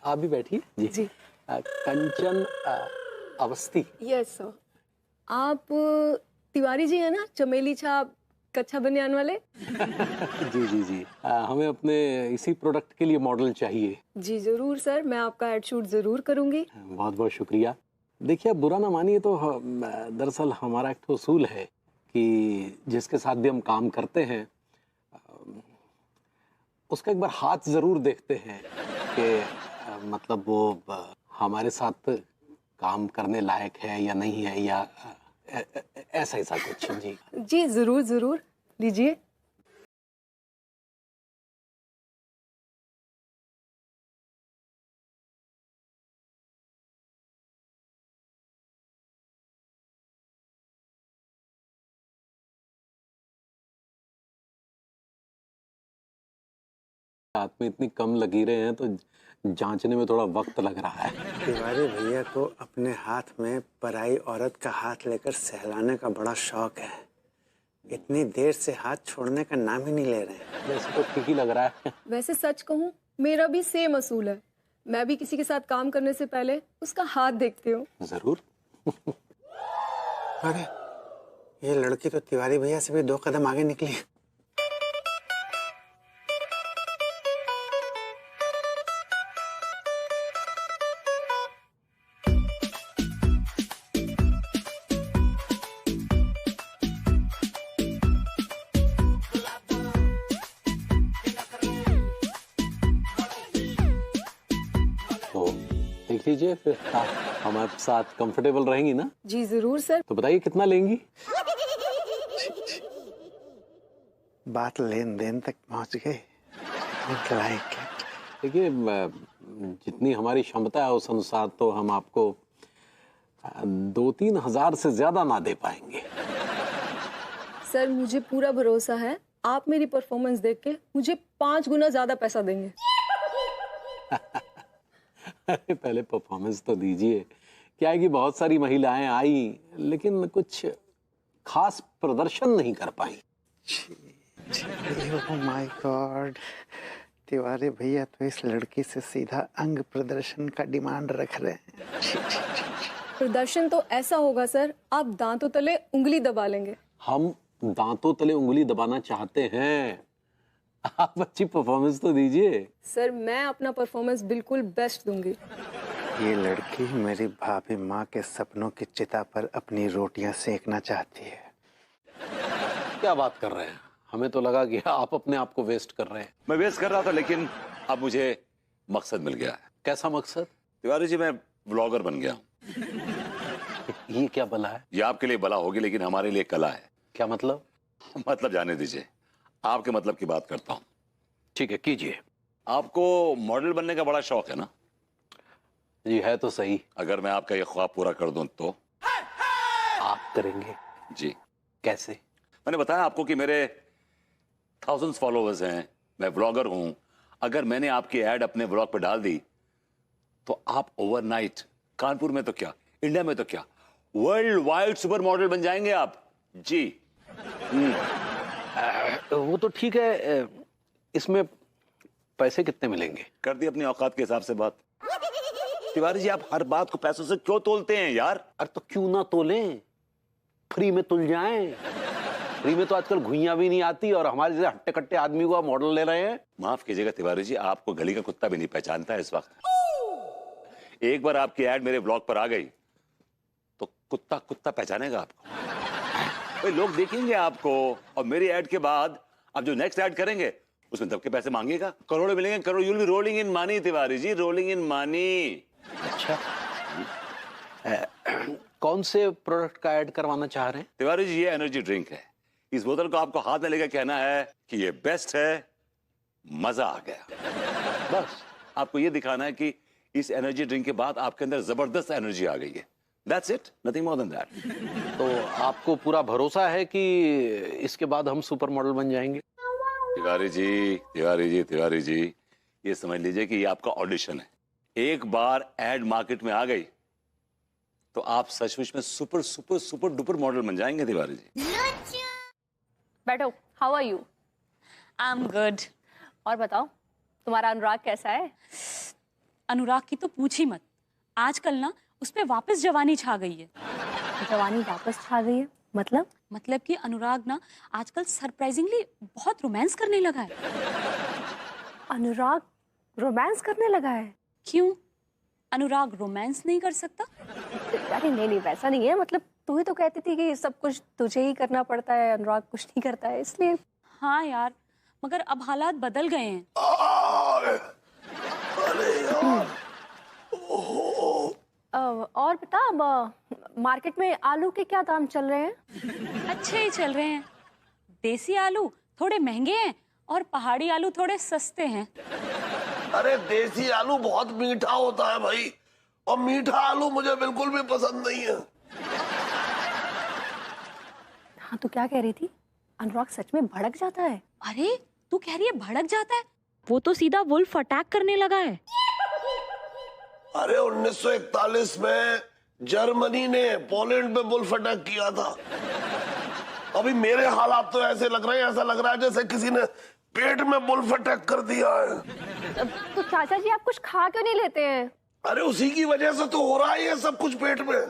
आप भी बैठिए। जी। कंचन अवस्थी। Yes sir. आप तिवारी जी है ना, चमेली छाप कच्चा बनियान वाले? जी जी जी, हमें अपने इसी प्रोडक्ट के लिए मॉडल चाहिए। जी जरूर सर, मैं आपका एड शूट जरूर करूंगी। बहुत बहुत शुक्रिया। देखिए, आप बुरा ना मानिए तो दरअसल हमारा एक तो उसूल है कि जिसके साथ भी हम काम करते हैं उसका एक बार हाथ जरूर देखते हैं कि मतलब वो हमारे साथ काम करने लायक है या नहीं है, या ऐसा ऐसा कुछ। जी जी जरूर जरूर, लीजिए। हाथ में इतनी कम लगी रहे हैं तो जांचने में थोड़ा वक्त लग रहा है। तिवारी भैया को अपने हाथ में पराई औरत का हाथ लेकर सहलाने का बड़ा शौक है। इतनी देर से हाथ छोड़ने का नाम ही नहीं ले रहे हैं। वैसे तो ठीक ही लग रहा है। वैसे सच कहूँ, मेरा भी सेम असूल है। मैं भी किसी के साथ काम करने से पहले उसका हाथ देखती हूँ। जरूर। अरे ये लड़की तो तिवारी भैया से भी 2 कदम आगे निकली। देख लीजिए, फिर हमारे साथ कंफर्टेबल रहेंगी ना? जी जरूर सर। तो बताइए कितना लेंगी? बात लेन देन तक पहुंच गई। देखिए, जितनी हमारी क्षमता है उस अनुसार तो हम आपको 2-3 हजार से ज्यादा ना दे पाएंगे। सर मुझे पूरा भरोसा है, आप मेरी परफॉर्मेंस देख के मुझे 5 गुना ज्यादा पैसा देंगे। अरे पहले परफॉर्मेंस तो दीजिए। क्या है कि बहुत सारी महिलाएं आई लेकिन कुछ खास प्रदर्शन नहीं कर पाई। ओह माय गॉड, तिवारी भैया तो इस लड़की से सीधा अंग प्रदर्शन का डिमांड रख रहे हैं। प्रदर्शन तो ऐसा होगा सर, आप दांतों तले उंगली दबा लेंगे। हम दांतों तले उंगली दबाना चाहते हैं, आप अच्छी परफॉर्मेंस तो दीजिए। सर मैं अपना परफॉर्मेंस बिल्कुल बेस्ट दूंगी। ये लड़की मेरी भाभी माँ के सपनों की चिता पर अपनी रोटियां सेकना चाहती है। क्या बात कर रहे हैं, हमें तो लगा कि आप अपने आप को वेस्ट कर रहे हैं। मैं वेस्ट कर रहा था, लेकिन अब मुझे मकसद मिल गया है। कैसा मकसद? तिवारी जी, मैं ब्लॉगर बन गया हूँ। ये क्या बला है? ये आपके लिए बला होगी, लेकिन हमारे लिए कला है। क्या मतलब? मतलब जाने दीजिए, आपके मतलब की बात करता हूँ। ठीक है, कीजिए। आपको मॉडल बनने का बड़ा शौक है ना? जी है तो सही। अगर मैं आपका ये ख्वाब पूरा कर दूं तो? आप करेंगे? जी। कैसे? मैंने बताया आपको कि मेरे thousands फॉलोअर्स हैं, मैं ब्लॉगर हूं। अगर मैंने आपकी एड अपने ब्लॉग पे डाल दी तो आप ओवरनाइट, कानपुर में तो क्या, इंडिया में तो क्या, वर्ल्ड वाइड सुपर मॉडल बन जाएंगे आप। जी। वो तो ठीक है, इसमें पैसे कितने मिलेंगे? कर दी अपनी औकात के हिसाब से बात। तिवारी जी, आप हर बात को पैसों से क्यों तोलते हैं यार? अरे तो क्यों ना तोलें, फ्री में तुल जाएं। फ्री में तो आजकल घुइयां भी नहीं आती, और हमारे जैसे हट्टे कट्टे आदमी को आप मॉडल ले रहे हैं। माफ कीजिएगा तिवारी जी, आपको गली का कुत्ता भी नहीं पहचानता है इस वक्त। एक बार आपकी एड मेरे ब्लॉग पर आ गई तो कुत्ता कुत्ता पहचानेगा आपको। लोग देखेंगे आपको, और मेरी एड के बाद आप जो नेक्स्ट एड करेंगे उसमें दब के पैसे मांगिएगा, करोड़ों मिलेंगे, crore. You will be rolling in money Tiwari ji, rolling in money. अच्छा, कौन से प्रोडक्ट का ऐड करवाना चाह रहे हैं? तिवारी जी, ये एनर्जी ड्रिंक है। इस बोतल को आपको हाथ में लेकर कहना है कि ये बेस्ट है, मजा आ गया। बस आपको ये दिखाना है कि इस एनर्जी ड्रिंक के बाद आपके अंदर जबरदस्त एनर्जी आ गई है। That's it, nothing more than that. तो आपको पूरा भरोसा है कि इसके बाद हम सुपर मॉडल बन जाएंगे? तिवारी जी, तिवारी जी, तिवारी जी, ये समझ लीजिए कि ये आपका ऑडिशन है। एक बार एड मार्केट में आ गई तो आप सचमुच में super super super duper model बन जाएंगे तिवारी जी। बैठो, how are you? I am good. और बताओ, तुम्हारा अनुराग कैसा है? अनुराग की तो पूछ ही मत, आजकल ना उस पे वापस जवानी छा गई है। जवानी वापस छा गई है? मतलब कि अनुराग ना आजकल सरप्राइजिंगली बहुत रोमांस करने लगा है। अनुराग रोमांस करने लगा है? क्यों, अनुराग रोमांस नहीं कर सकता? अरे नहीं, वैसा नहीं है। मतलब तू ही तो कहती थी कि सब कुछ तुझे ही करना पड़ता है, अनुराग कुछ नहीं करता है, इसलिए। हाँ यार, मगर अब हालात बदल गए हैं। और बता, मार्केट में आलू के क्या दाम चल रहे हैं? अच्छे ही चल रहे हैं। देसी आलू थोड़े महंगे हैं और पहाड़ी आलू थोड़े सस्ते हैं। अरे देसी आलू बहुत मीठा होता है भाई, और मीठा आलू मुझे बिल्कुल भी पसंद नहीं है। हाँ, तू क्या कह रही थी? अनुराग सच में भड़क जाता है? अरे तू कह रही है भड़क जाता है? वो तो सीधा वुल्फ अटैक करने लगा है। अरे 1941 में जर्मनी ने पोलैंड पे वुल्फ अटैक किया था। अभी मेरे हालात तो ऐसे लग रहे हैं, ऐसा लग रहा है जैसे किसी ने पेट में वुल्फ अटैक कर दिया है। तो चाचा जी, आप कुछ खा क्यों नहीं लेते हैं? अरे उसी की वजह से तो हो रहा है ये सब कुछ पेट में।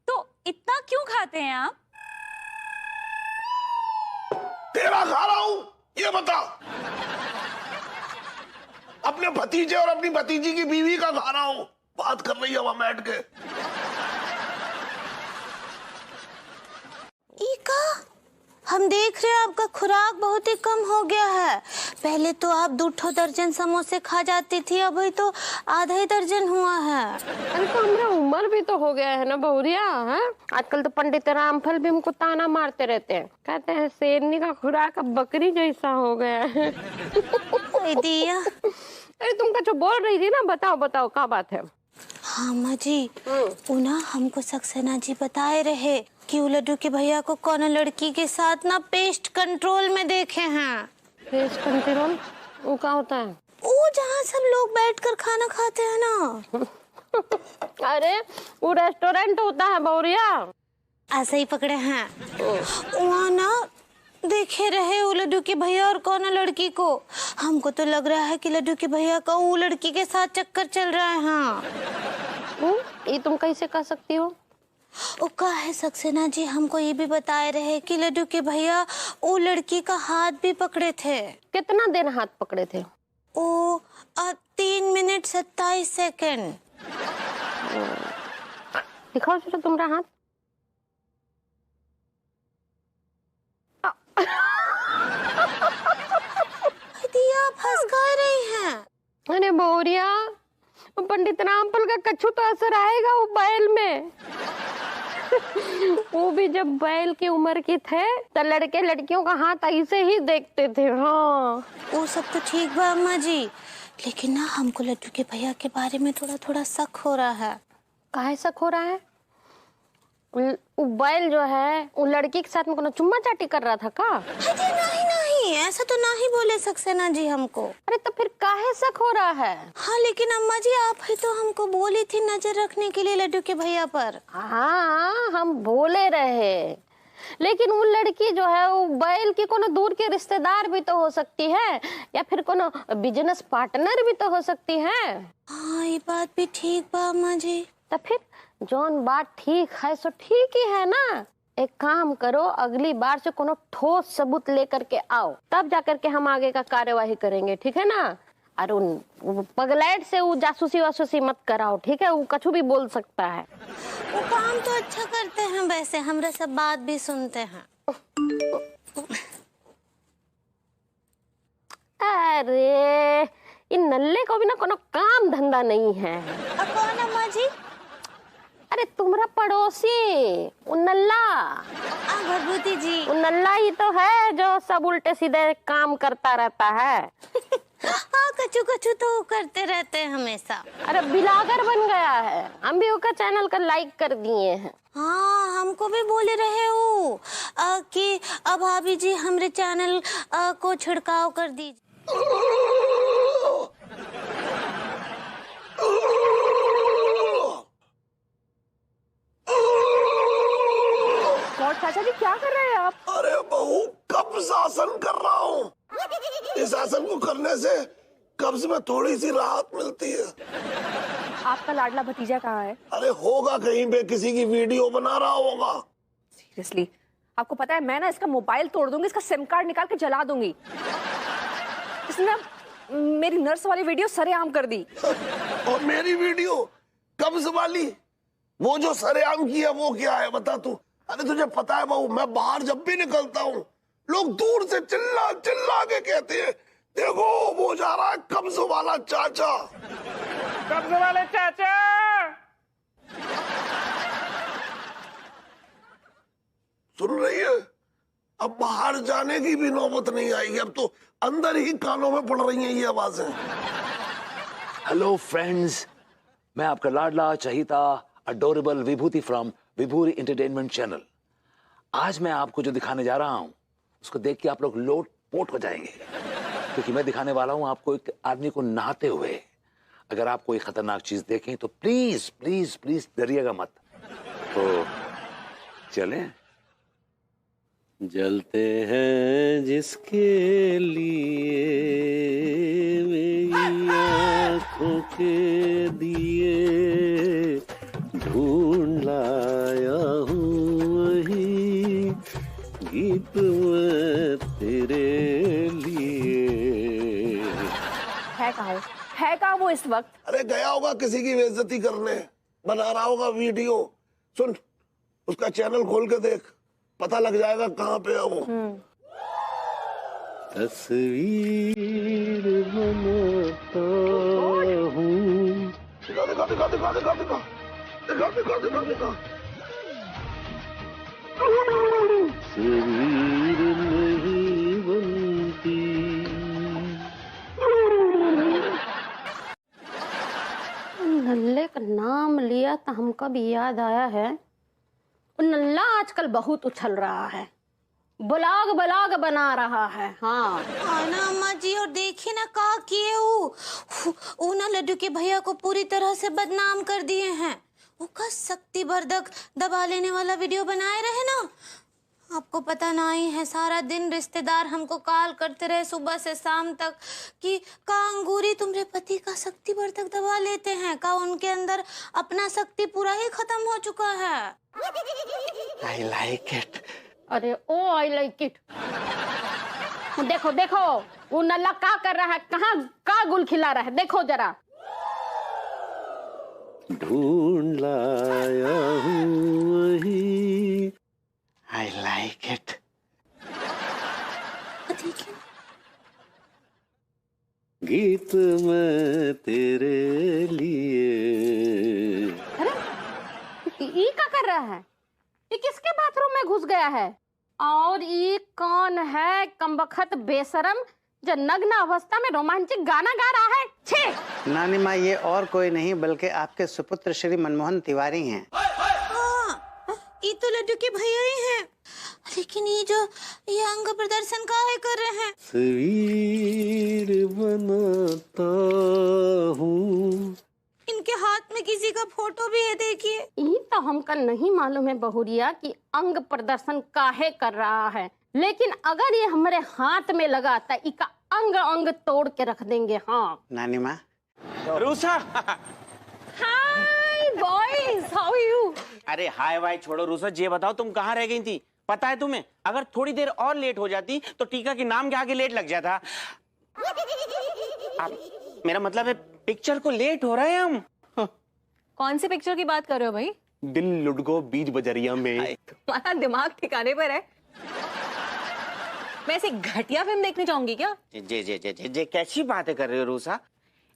तो इतना क्यों खाते हैं आप? तेरा खा रहा हूं, ये बता। अपने भतीजे और अपनी भतीजी की बीवी का खा रहा हूं। बात कर रही है वहां बैठ के। ईका, हम देख रहे हैं आपका खुराक बहुत ही कम हो गया है। पहले तो आप 2 दर्जन समोसे खा जाती थी, अभी तो आधा ही दर्जन हुआ है। अरे तो हमारा उम्र भी तो हो गया है ना बहुरिया। है आजकल तो पंडित रामफल भी हमको ताना मारते रहते हैं, कहते हैं शेरनी का खुराक अब बकरी जैसा हो गया है। दिया, अरे तुम जो बोल रही थी ना, बताओ क्या बात है? हाँ माँ जी, उना हमको सक्सेना जी बताए रहे कि लड्डू के भैया को कौन लड़की के साथ ना पेस्ट कंट्रोल में देखे हैं। पेस्ट कंट्रोल वो क्या होता है? वो जहाँ सब लोग बैठकर खाना खाते हैं ना। अरे वो रेस्टोरेंट होता है बहुरिया। ऐसे ही पकड़े हैं। वहाँ ना देखे रहे वो लड्डू के भैया और कौन लड़की को। हमको तो लग रहा है कि लड्डू के भैया का वो लड़की के साथ चक्कर चल रहा है। हाँ ये तुम कैसे कह सकती हो? वो का है सक्सेना जी, हमको ये भी बताए रहे कि लड्डू के भैया वो लड़की का हाथ भी पकड़े थे। कितना देर हाथ पकड़े थे? वो 3 मिनट 27 सेकंड। दिखाओ जरा तुम्हारा हाथ। दिया फंस कर रही हैं। अरे बोरिया, पंडित रामपाल का कछु तो असर आएगा वो बैल में। वो भी जब बैल की उम्र के थे तो लड़के लड़कियों का हाथ ऐसे ही देखते थे। हाँ वो सब तो ठीक बा अम्मा जी, लेकिन ना हमको लड्डू के भैया के बारे में थोड़ा थोड़ा शक हो रहा है। काहे शक हो रहा है? वो बैल जो है वो लड़की के साथ में कोनो चुम्मा चाटी कर रहा था का? अरे नहीं नहीं, ऐसा तो नहीं बोले सक्सेना जी हमको। अरे तो फिर काहे शक हो रहा है? हाँ लेकिन अम्मा जी आप ही तो हमको बोली थी नजर रखने के लिए लड्डू के भैया पर। हाँ हम बोले रहे, लेकिन वो लड़की जो है वो बैल की कोनो दूर के रिश्तेदार भी तो हो सकती है, या फिर कोनो बिजनेस पार्टनर भी तो हो सकती है। हाँ ये बात भी ठीक बा अम्मा जी। तो फिर जौन बात ठीक है सो ठीक ही है ना। एक काम करो, अगली बार से कोनो ठोस सबूत लेकर के आओ, तब जाकर के हम आगे का कार्यवाही करेंगे, ठीक है ना? और उन पगलैट से वो जासूसी वासूसी मत कराओ, ठीक है? वो कछु भी बोल सकता है। वो काम तो अच्छा करते हैं वैसे, हमरा सब बात भी सुनते हैं। अरे इन नल्ले को भी ना कोनो काम धंधा नहीं है। कौन अम्मा जी? अरे तुम्हारा पड़ोसी उन्नल्ला। भगवती जी। उन्नल्ला ही तो है जो सब उल्टे सीधे काम करता रहता है। हाँ कचू कचू तो करते रहते हैं हमेशा। अरे बिलागर बन गया है, हम भी उसका चैनल का लाइक कर दिए हैं। हाँ हमको भी बोले रहे हो कि अब भाभी जी हमारे चैनल को छिड़काव कर दीजिए। चाचा जी क्या कर रहे हैं आप? अरे बहू कब्ज आसन कर रहा हूँ। इस आसन को करने से कब्ज में थोड़ी सी राहत मिलती है। आपका लाडला भतीजा कहाँ है? अरे होगा कहीं पे, किसी की वीडियो बना रहा होगा। सीरियसली आपको पता है मैं ना इसका मोबाइल तोड़ दूंगी, इसका सिम कार्ड निकाल के जला दूंगी। इसने मेरी नर्स वाली वीडियो सरेआम कर दी। और मेरी वीडियो कब्ज वाली, वो जो सरेआम किया वो क्या है बता तू? अरे तुझे पता है बहू, मैं बाहर जब भी निकलता हूँ लोग दूर से चिल्ला चिल्ला के कहते हैं देखो वो जा रहा है कब्ज वाला चाचा। कब्ज वाले चाचा। सुन रही है? अब बाहर जाने की भी नौबत नहीं आएगी, अब तो अंदर ही कानों में पड़ रही हैं ये आवाजें। हेलो फ्रेंड्स, मैं आपका लाडला चहीता adorable Vibhuti from Vibhuti entertainment channel. आज मैं आपको जो दिखाने जा रहा हूं उसको देख के आप लोग लोट पोट हो जाएंगे, क्योंकि मैं दिखाने वाला हूं आपको एक आदमी को नहाते हुए। अगर आप कोई खतरनाक चीज देखें तो प्लीज प्लीज प्लीज डरिएगा मत। तो चलें। जलते हैं जिसके लिए मेरी आंखों के दिए, ढूंढ लाया हूँ वही गीत मैं तेरे लिए। है कहाँ वो इस वक्त? अरे गया होगा किसी की बेइज्जती करने, बना रहा होगा वीडियो। सुन, उसका चैनल खोल के देख, पता लग जाएगा कहाँ पे है वो। तस्वीर बनाता हूँ। दिखा दिखा दिखा दिखा दिखा दिखा दिखा दिखा दिखा दिखा। तस्वीर नहीं बनती। नल्ले का नाम लिया तो हमको भी याद आया है, नल्ला आजकल बहुत उछल रहा है, ब्लॉग बना रहा है। हाँ ना अम्मा जी, और देखिए ना का किए वो ना लड्डू के भैया को पूरी तरह से बदनाम कर दिए हैं। वो का शक्तिवर्धक दबा लेने वाला वीडियो बनाए रहे ना। आपको पता ना ही है, सारा दिन रिश्तेदार हमको कॉल करते रहे सुबह से शाम तक कि का अंगूरी तुम्हारे पति का शक्ति वर्धक दवा लेते हैं, का उनके अंदर अपना शक्ति पूरा ही खत्म हो चुका है। आई लाइक इट। अरे ओ आई लाइक इट। देखो देखो वो नल्ला का कर रहा है, कहाँ का गुल खिला रहा है, देखो जरा। ढूंढ लाया हूँ वही। आई लाइक इट। गीत मैं तेरे लिए। ये क्या कर रहा है? ये किसके बाथरूम में घुस गया है? और ये कौन है कमबख्त बेशरम जो नग्न अवस्था में रोमांटिक गाना गा रहा है? छे! नानी माँ, ये और कोई नहीं बल्कि आपके सुपुत्र श्री मनमोहन तिवारी हैं। ये तो लड्डू के भैया ही हैं, लेकिन ये अंग प्रदर्शन काहे कर रहे हैं? तस्वीर बनाता हूँ। इनके हाथ में किसी का फोटो भी है, देखिए। ये तो हमका नहीं मालूम है बहुरिया कि अंग प्रदर्शन काहे कर रहा है, लेकिन अगर ये हमारे हाथ में लगा तो इसका अंग अंग तोड़ के रख देंगे। हाँ नानी माँ। रूसा। हाय बॉयज, हाउ आर यू? अरे हाय वाय छोड़ो रूसा, ये बताओ तुम कहाँ रह गई थी? पता है तुम्हें, अगर थोड़ी देर और लेट हो जाती तो टीका के नाम के आगे लेट लग जाता। आप, मेरा मतलब है पिक्चर को लेट हो रहे हैं हम। कौन सी पिक्चर की बात कर रहे हो भाई? दिल लुट गो बीच बजरिया में। तुम्हारा दिमाग ठिकाने पर है? मैं ऐसी घटिया फिल्म देखने जाऊंगी क्या? जे कैसी बातें कर रहे हो रूसा?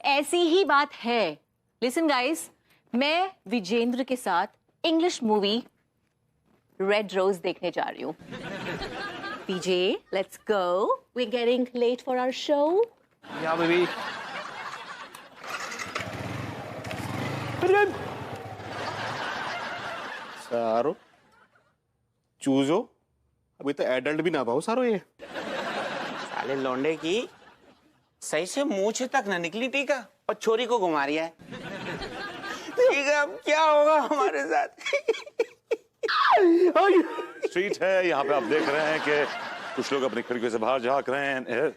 ऐसी ही बात है। लिसन गाइस, मैं विजेंद्र के साथ इंग्लिश मूवी रेड रोज देखने जा रही हूँ। PJ, let's go, we are getting late for our show. Yeah baby. सारो चूजो, अभी तो एडल्ट भी ना पाओ सारो। ये साले लौंडे की सही से मूंछ तक न निकली टीका और छोरी को घुमा रही है। टीका अब क्या होगा हमारे साथ? स्ट्रीट है, यहाँ पे आप देख रहे हैं कि कुछ लोग अपनी खिड़कियों से बाहर झांक रहे हैं।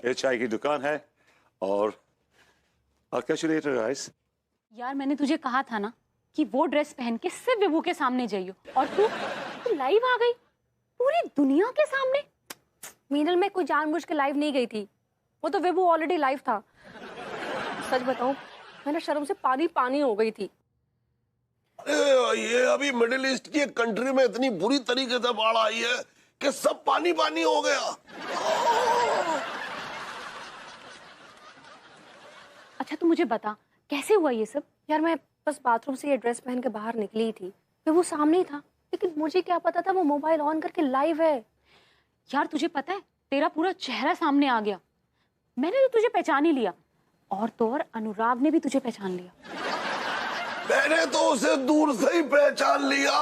ये चाय की दुकान है और गाइस। यार मैंने तुझे कहा था ना कि वो ड्रेस पहन के सिर्फ विभू के सामने जाइयो, और तू लाइव आ गई पूरी दुनिया के सामने। मीनल, मैं कोई जानबूझ के लाइव नहीं गई थी, वो तो विभू ऑलरेडी लाइव था। सच बताऊं, मैंने शर्म से पानी पानी हो गई थी। ये अभी मिडिल ईस्ट की कंट्री में इतनी बुरी तरीके से बाढ़ आई है कि सब पानी पानी हो गया। अच्छा तू मुझे बता कैसे हुआ ये सब? यार मैं बस बाथरूम से ये ड्रेस पहन के बाहर निकली ही थी, विभू सामने ही था, लेकिन मुझे क्या पता था वो मोबाइल ऑन करके लाइव है। यार तुझे पता है, तेरा पूरा चेहरा सामने आ गया। मैंने तो तुझे पहचान ही लिया, और तो और अनुराग ने भी तुझे पहचान लिया। मैंने तो उसे दूर से ही पहचान लिया,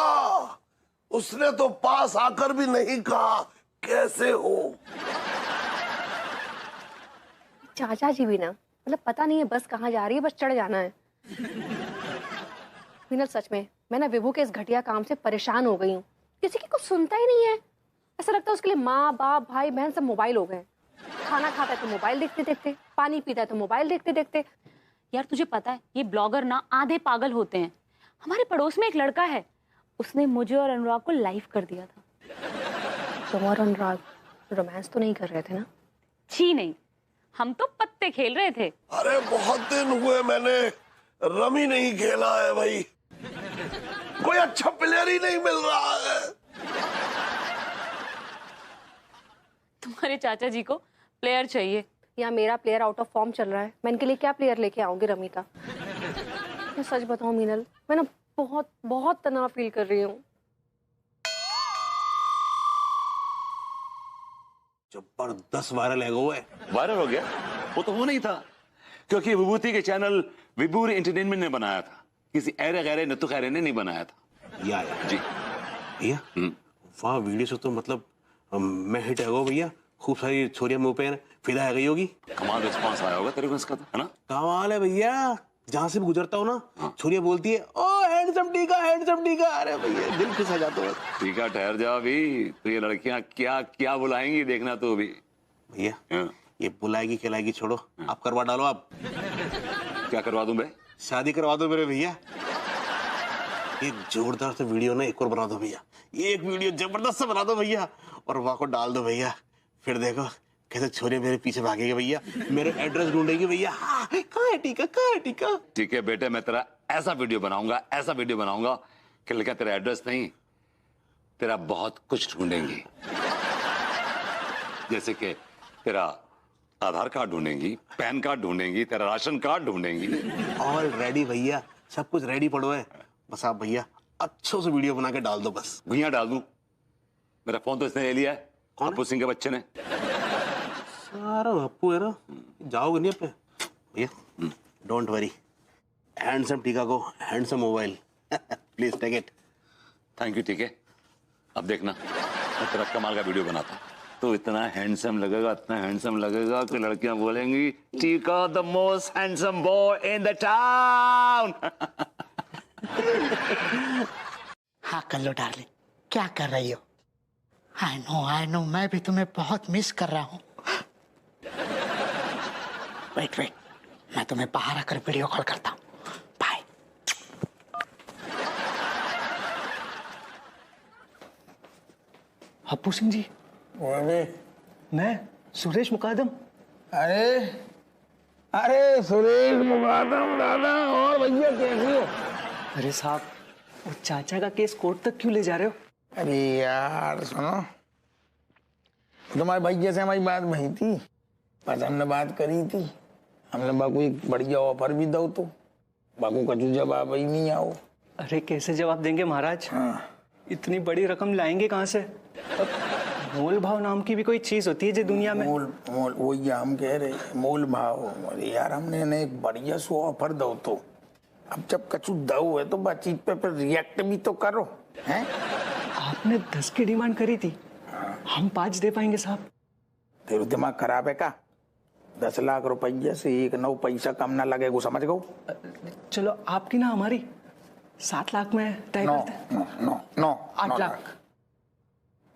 उसने तो पास आकर भी नहीं कहा कैसे हो। चाचा जी भी ना, मतलब पता नहीं है बस कहाँ जा रही है, बस चढ़ जाना है। मीनल सच में मैं ना विभू के इस घटिया काम से परेशान हो गई हूँ। किसी की कुछ सुनता ही नहीं है। ऐसा लगता है उसके लिए माँ बाप भाई बहन सब मोबाइल हो गए। खाना खाता है तो मोबाइल देखते देखते, पानी पीता है तो मोबाइल देखते देखते। यार तुझे पता है ये ब्लॉगर ना आधे पागल होते हैं। हमारे पड़ोस में एक लड़का है, उसने मुझे और अनुराग को लाइव कर दिया था। तुम और अनुराग रोमांस तो नहीं कर रहे थे ना? जी नहीं, हम तो पत्ते खेल रहे थे। अरे बहुत दिन हुए मैंने रमी नहीं खेला है भाई, कोई अच्छा प्लेयर ही नहीं मिल रहा है। तुम्हारे चाचा जी को प्लेयर चाहिए। या मेरा प्लेयर आउट ऑफ फॉर्म चल रहा है, मैं इनके लिए क्या प्लेयर लेके आऊंगी रमी का? मैं सच बताऊं मीनल, मैं ना बहुत बहुत तनाव फील कर रही हूँ। जबरदस्त वायरल है वो है। वायरल हो गया? वो तो वो नहीं था, क्योंकि विभूति के चैनल विभूति एंटरटेनमेंट ने बनाया था, किसी ऐरे गैरे नत्थु खैरे ने नहीं बनाया था। या जी भैया, वाह वीडियो से तो मतलब मैं हिट है भैया। खूब सारी छोरियां मुंह पे फिदा आ गई होगी। कमाल रिस्पांस आया होगा तेरे को इसका, है ना? कमाल है भैया, जहाँ से भी गुजरता हूँ ना, छोरिया बोलती है ओ हैंडसम टीका, हैंडसम टीका। अरे भैया दिल खुश हो जाता है। टीका ठहर जाओ अभी, तो ये लड़कियां क्या क्या बुलाएंगी देखना तो अभी। भैया ये बुलाएगी खिलाएगी छोड़ो, आप करवा डालो। आप क्या करवा दूं मैं? शादी करवा दो मेरे भैया। एक जोरदार से वीडियो ना एक और बना दो भैया, एक वीडियो जबरदस्त से बना दो भैया, और वहां को डाल दो भैया। फिर देखो कैसे छोरे मेरे पीछे भागेंगे भैया, मेरे एड्रेस ढूंढेंगे भैया। हाँ, कहाँ है टीका, कहाँ है टीका? ठीक है बेटे, मैं तेरा ऐसा वीडियो बनाऊंगा, ऐसा वीडियो बनाऊंगा कि लड़का तेरा एड्रेस नहीं, तेरा बहुत कुछ ढूंढेंगी। जैसे कि तेरा आधार कार्ड ढूंढेंगी, पैन कार्ड ढूंढेंगी, तेरा राशन कार्ड ढूंढेंगी। ऑल रेडी भैया, सब कुछ रेडी पड़ो है, बस आप भैया अच्छे से वीडियो बना के डाल दो बस। भैया डाल दूं? मेरा फोन तो इसने ले लिया है, अपू सिंह के बच्चे ने। सारा अपू है ना, जाओगे नहीं पे भैया। डोंट वरी, हैंडसम टीका को handsome mobile please take it. Thank you. ठीक है, अब देखना मैं तेरा कमाल का वीडियो बनाता हूँ, तो इतना हैंडसम लगेगा, इतना हैंडसम लगेगा कि लड़कियां बोलेंगी टीका the most handsome boy in the town. हाँ कर लो डार्लिंग, क्या कर रही हो? आई नो, मैं भी तुम्हें बहुत मिस कर रहा हूँ। वेट, मैं तुम्हें बाहर आकर वीडियो कॉल करता हूँ। बाय। अपू सिंह जी, मैं सुरेश मुकादम। अरे सुरेश मुकादम दादा, और भैया कैसी हो? अरे साहब, वो चाचा का केस कोर्ट तक क्यों ले जा रहे हो? अरे यार सुनो, तुम्हारे भैया से हमारी बात भई थी, बस हमने बात करी थी, हमने बाकू एक बढ़िया ऑफर भी दो, तो बाकू का जो जवाब ही नहीं आओ। अरे कैसे जवाब देंगे महाराज? इतनी बड़ी रकम लाएंगे कहाँ से? मोल भाव नाम की भी कोई चीज होती है जो दुनिया में? मोल वही हम कह रहे, मोल भाव। अरे यार हमने ना एक बढ़िया सो ऑफर दो, तो अब जब कछु दो है तो बातचीत पे फिर रिएक्ट भी तो करो हैं। आपने 10 की डिमांड करी थी, हम 5 दे पाएंगे साहब। तेरा दिमाग खराब है का? 10 लाख रुपये से 1 9 पैसा कम ना लगेगा, समझ गो? चलो आपकी ना हमारी 7 लाख में तय करते हैं। नो 8 लाख।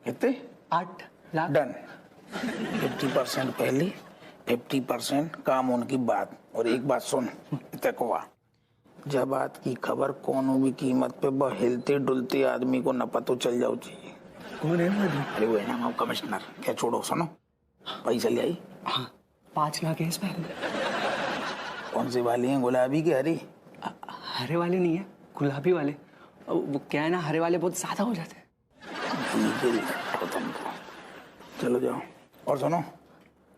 कितने? 8 लाख। डन। 50% पहले, 50% काम उनकी बात। और एक बात सुन, तकवा जब बात की खबर कोनो भी कीमत पे हिलते डुलते आदमी को न पतो चल जाओ चाहिए। कौन है? अरे वो है ना कमिश्नर। क्या छोड़ो, सुनो पैसा ले आई। हाँ 5 लाख है इस बैग में। कौन से वाले हैं, गुलाबी के हरे? हरे वाले नहीं है, गुलाबी वाले। वो क्या है ना, हरे वाले बहुत ज्यादा हो जाते हैं। चलो जाओ। और सुनो,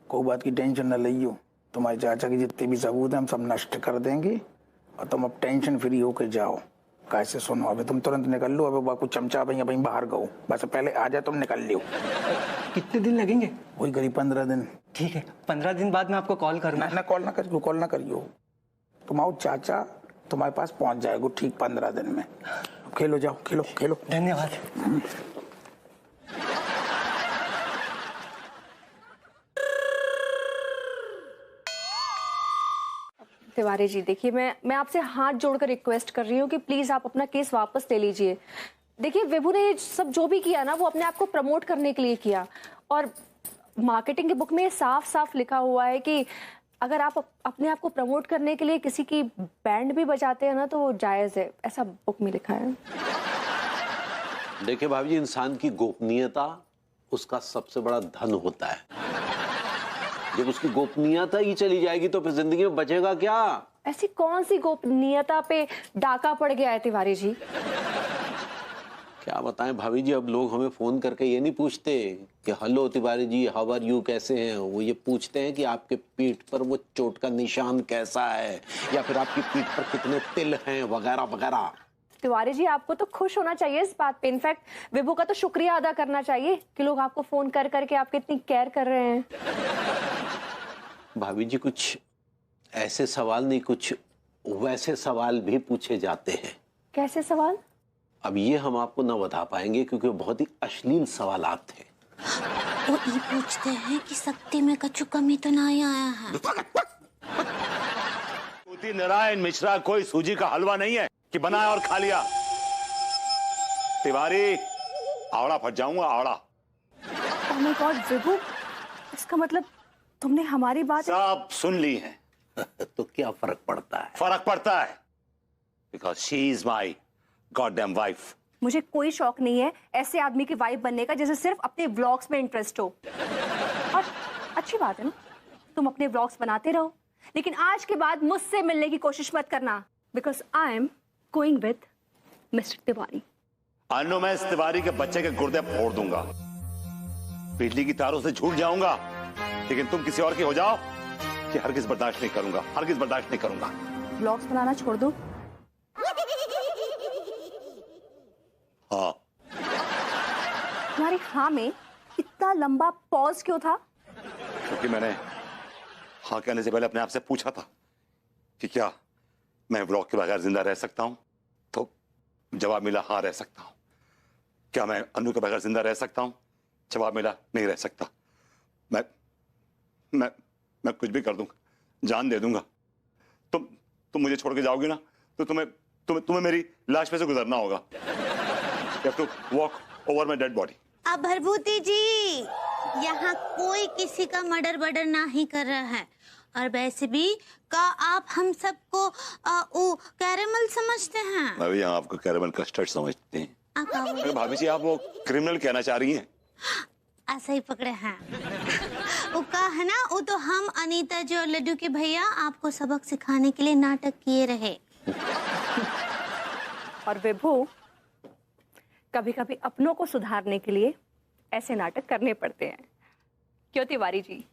कोई बात की टेंशन न लियो, तुम्हारे चाचा के जितने भी सबूत हैं हम सब नष्ट कर देंगे, और तुम अब टेंशन फ्री होके जाओ। कैसे सुनो, अबे तुम तुरंत निकल लो, अबे बाकू चमचा भाई बाहर गो, बस पहले आ जाए तुम निकल लियो। कितने दिन लगेंगे? वही करीब 15 दिन। ठीक है, 15 दिन बाद मैं आपको कॉल करूंगा। ना कॉल ना करियो, तुम आओ, चाचा तुम्हारे पास पहुंच जाएगा ठीक 15 दिन में। खेलो जाओ, खेलो। धन्यवाद। तिवारी जी देखिए, मैं आपसे हाथ जोड़कर रिक्वेस्ट कर रही हूँ कि प्लीज आप अपना केस वापस ले लीजिए। देखिए विभू ने सब जो भी किया ना, वो अपने आप को प्रमोट करने के लिए किया, और मार्केटिंग की बुक में साफ साफ लिखा हुआ है कि अगर आप अपने आप को प्रमोट करने के लिए किसी की बैंड भी बजाते हैं ना, तो वो जायज है, ऐसा बुक में लिखा है। देखिए भाभी जी, इंसान की गोपनीयता उसका सबसे बड़ा धन होता है। जब उसकी गोपनीयता ही चली जाएगी तो फिर जिंदगी में बचेगा क्या? ऐसी कौन सी गोपनीयता पे डाका पड़ गया है तिवारी जी? क्या बताएं भाभी जी, अब लोग हमें फोन करके ये नहीं पूछते कि hello Tiwari ji, how are you, कैसे हैं। वो ये पूछते हैं कि आपके पीठ पर वो चोट का निशान कैसा है, या फिर आपकी पीठ पर कितने तिल हैं, वगैरह वगैरह। तिवारी जी आपको तो खुश होना चाहिए इस बात पे, इनफैक्ट विभू का तो शुक्रिया अदा करना चाहिए कि लोग आपको फोन कर करके आपकी इतनी केयर कर रहे हैं। भाभी जी कुछ ऐसे सवाल नहीं, कुछ वैसे सवाल भी पूछे जाते हैं। कैसे सवाल? अब ये हम आपको ना बता पाएंगे क्योंकि बहुत ही अश्लील सवालात थे। वो ये पूछते हैं कि शक्ति में कछु कमी तो नहीं आया है। नारायण मिश्रा कोई सूजी का हलवा नहीं है कि बनाया और खा लिया। तिवारी, आवड़ा फट जाऊंगा, आवड़ा। ओह माय गॉड विभू, इसका मतलब तुमने हमारी बात सब सुन ली है। तो क्या फर्क पड़ता है? फर्क पड़ता है, because she is my goddamn wife. मुझे कोई शौक नहीं है ऐसे आदमी की वाइफ बनने का जिसे सिर्फ अपने व्लॉग्स में इंटरेस्ट हो। और अच्छी बात है ना, तुम अपने व्लॉग्स बनाते रहो, लेकिन आज के बाद मुझसे मिलने की कोशिश मत करना, because I am going with mister Tiwari. Anu, मैं इस तिवारी के बच्चे के गुर्दे फोड़ दूंगा, बिजली की तारों से झूठ जाऊंगा, लेकिन तुम किसी और की हो जाओ कि हरगिज बर्दाश्त नहीं करूंगा, हरगिज बर्दाश्त नहीं करूंगा। व्लॉग्स बनाना छोड़ दो। हाँ। तुम्हारी हाँ में इतना लंबा पॉज क्यों था? क्योंकि मैंने हाँ कहने से पहले अपने आप से पूछा था कि क्या मैं व्लॉग के बगैर जिंदा रह सकता हूं, तो जवाब मिला हाँ रह सकता हूं। क्या मैं अनु के बगैर जिंदा रह सकता हूं? जवाब मिला नहीं रह सकता। मैं कुछ भी कर दूंगा, जान दे दूंगा। तुम मुझे छोड़ के जाओगे ना, तो तुम्हें मेरी लाश पे से गुजरना होगा। You have to walk over my dead body. अब भरभूति जी, यहाँ कोई किसी का मर्डर वर्डर नहीं कर रहा है, और वैसे भी का आप हम सबको कैरेमल समझते हैं। मैं भी यहाँ आपको कैरेमल कस्टर्ड समझते हैं। अरे भाभी जी, आप वो क्रिमिनल कहना चाह रही हैं? ऐसा ही पकड़े हैं। वो का है ना, वो तो हम अनीता जी और लड्डू के भैया आपको सबक सिखाने के लिए नाटक किए रहे। और विभू, कभी कभी अपनों को सुधारने के लिए ऐसे नाटक करने पड़ते हैं, क्यों तिवारी जी?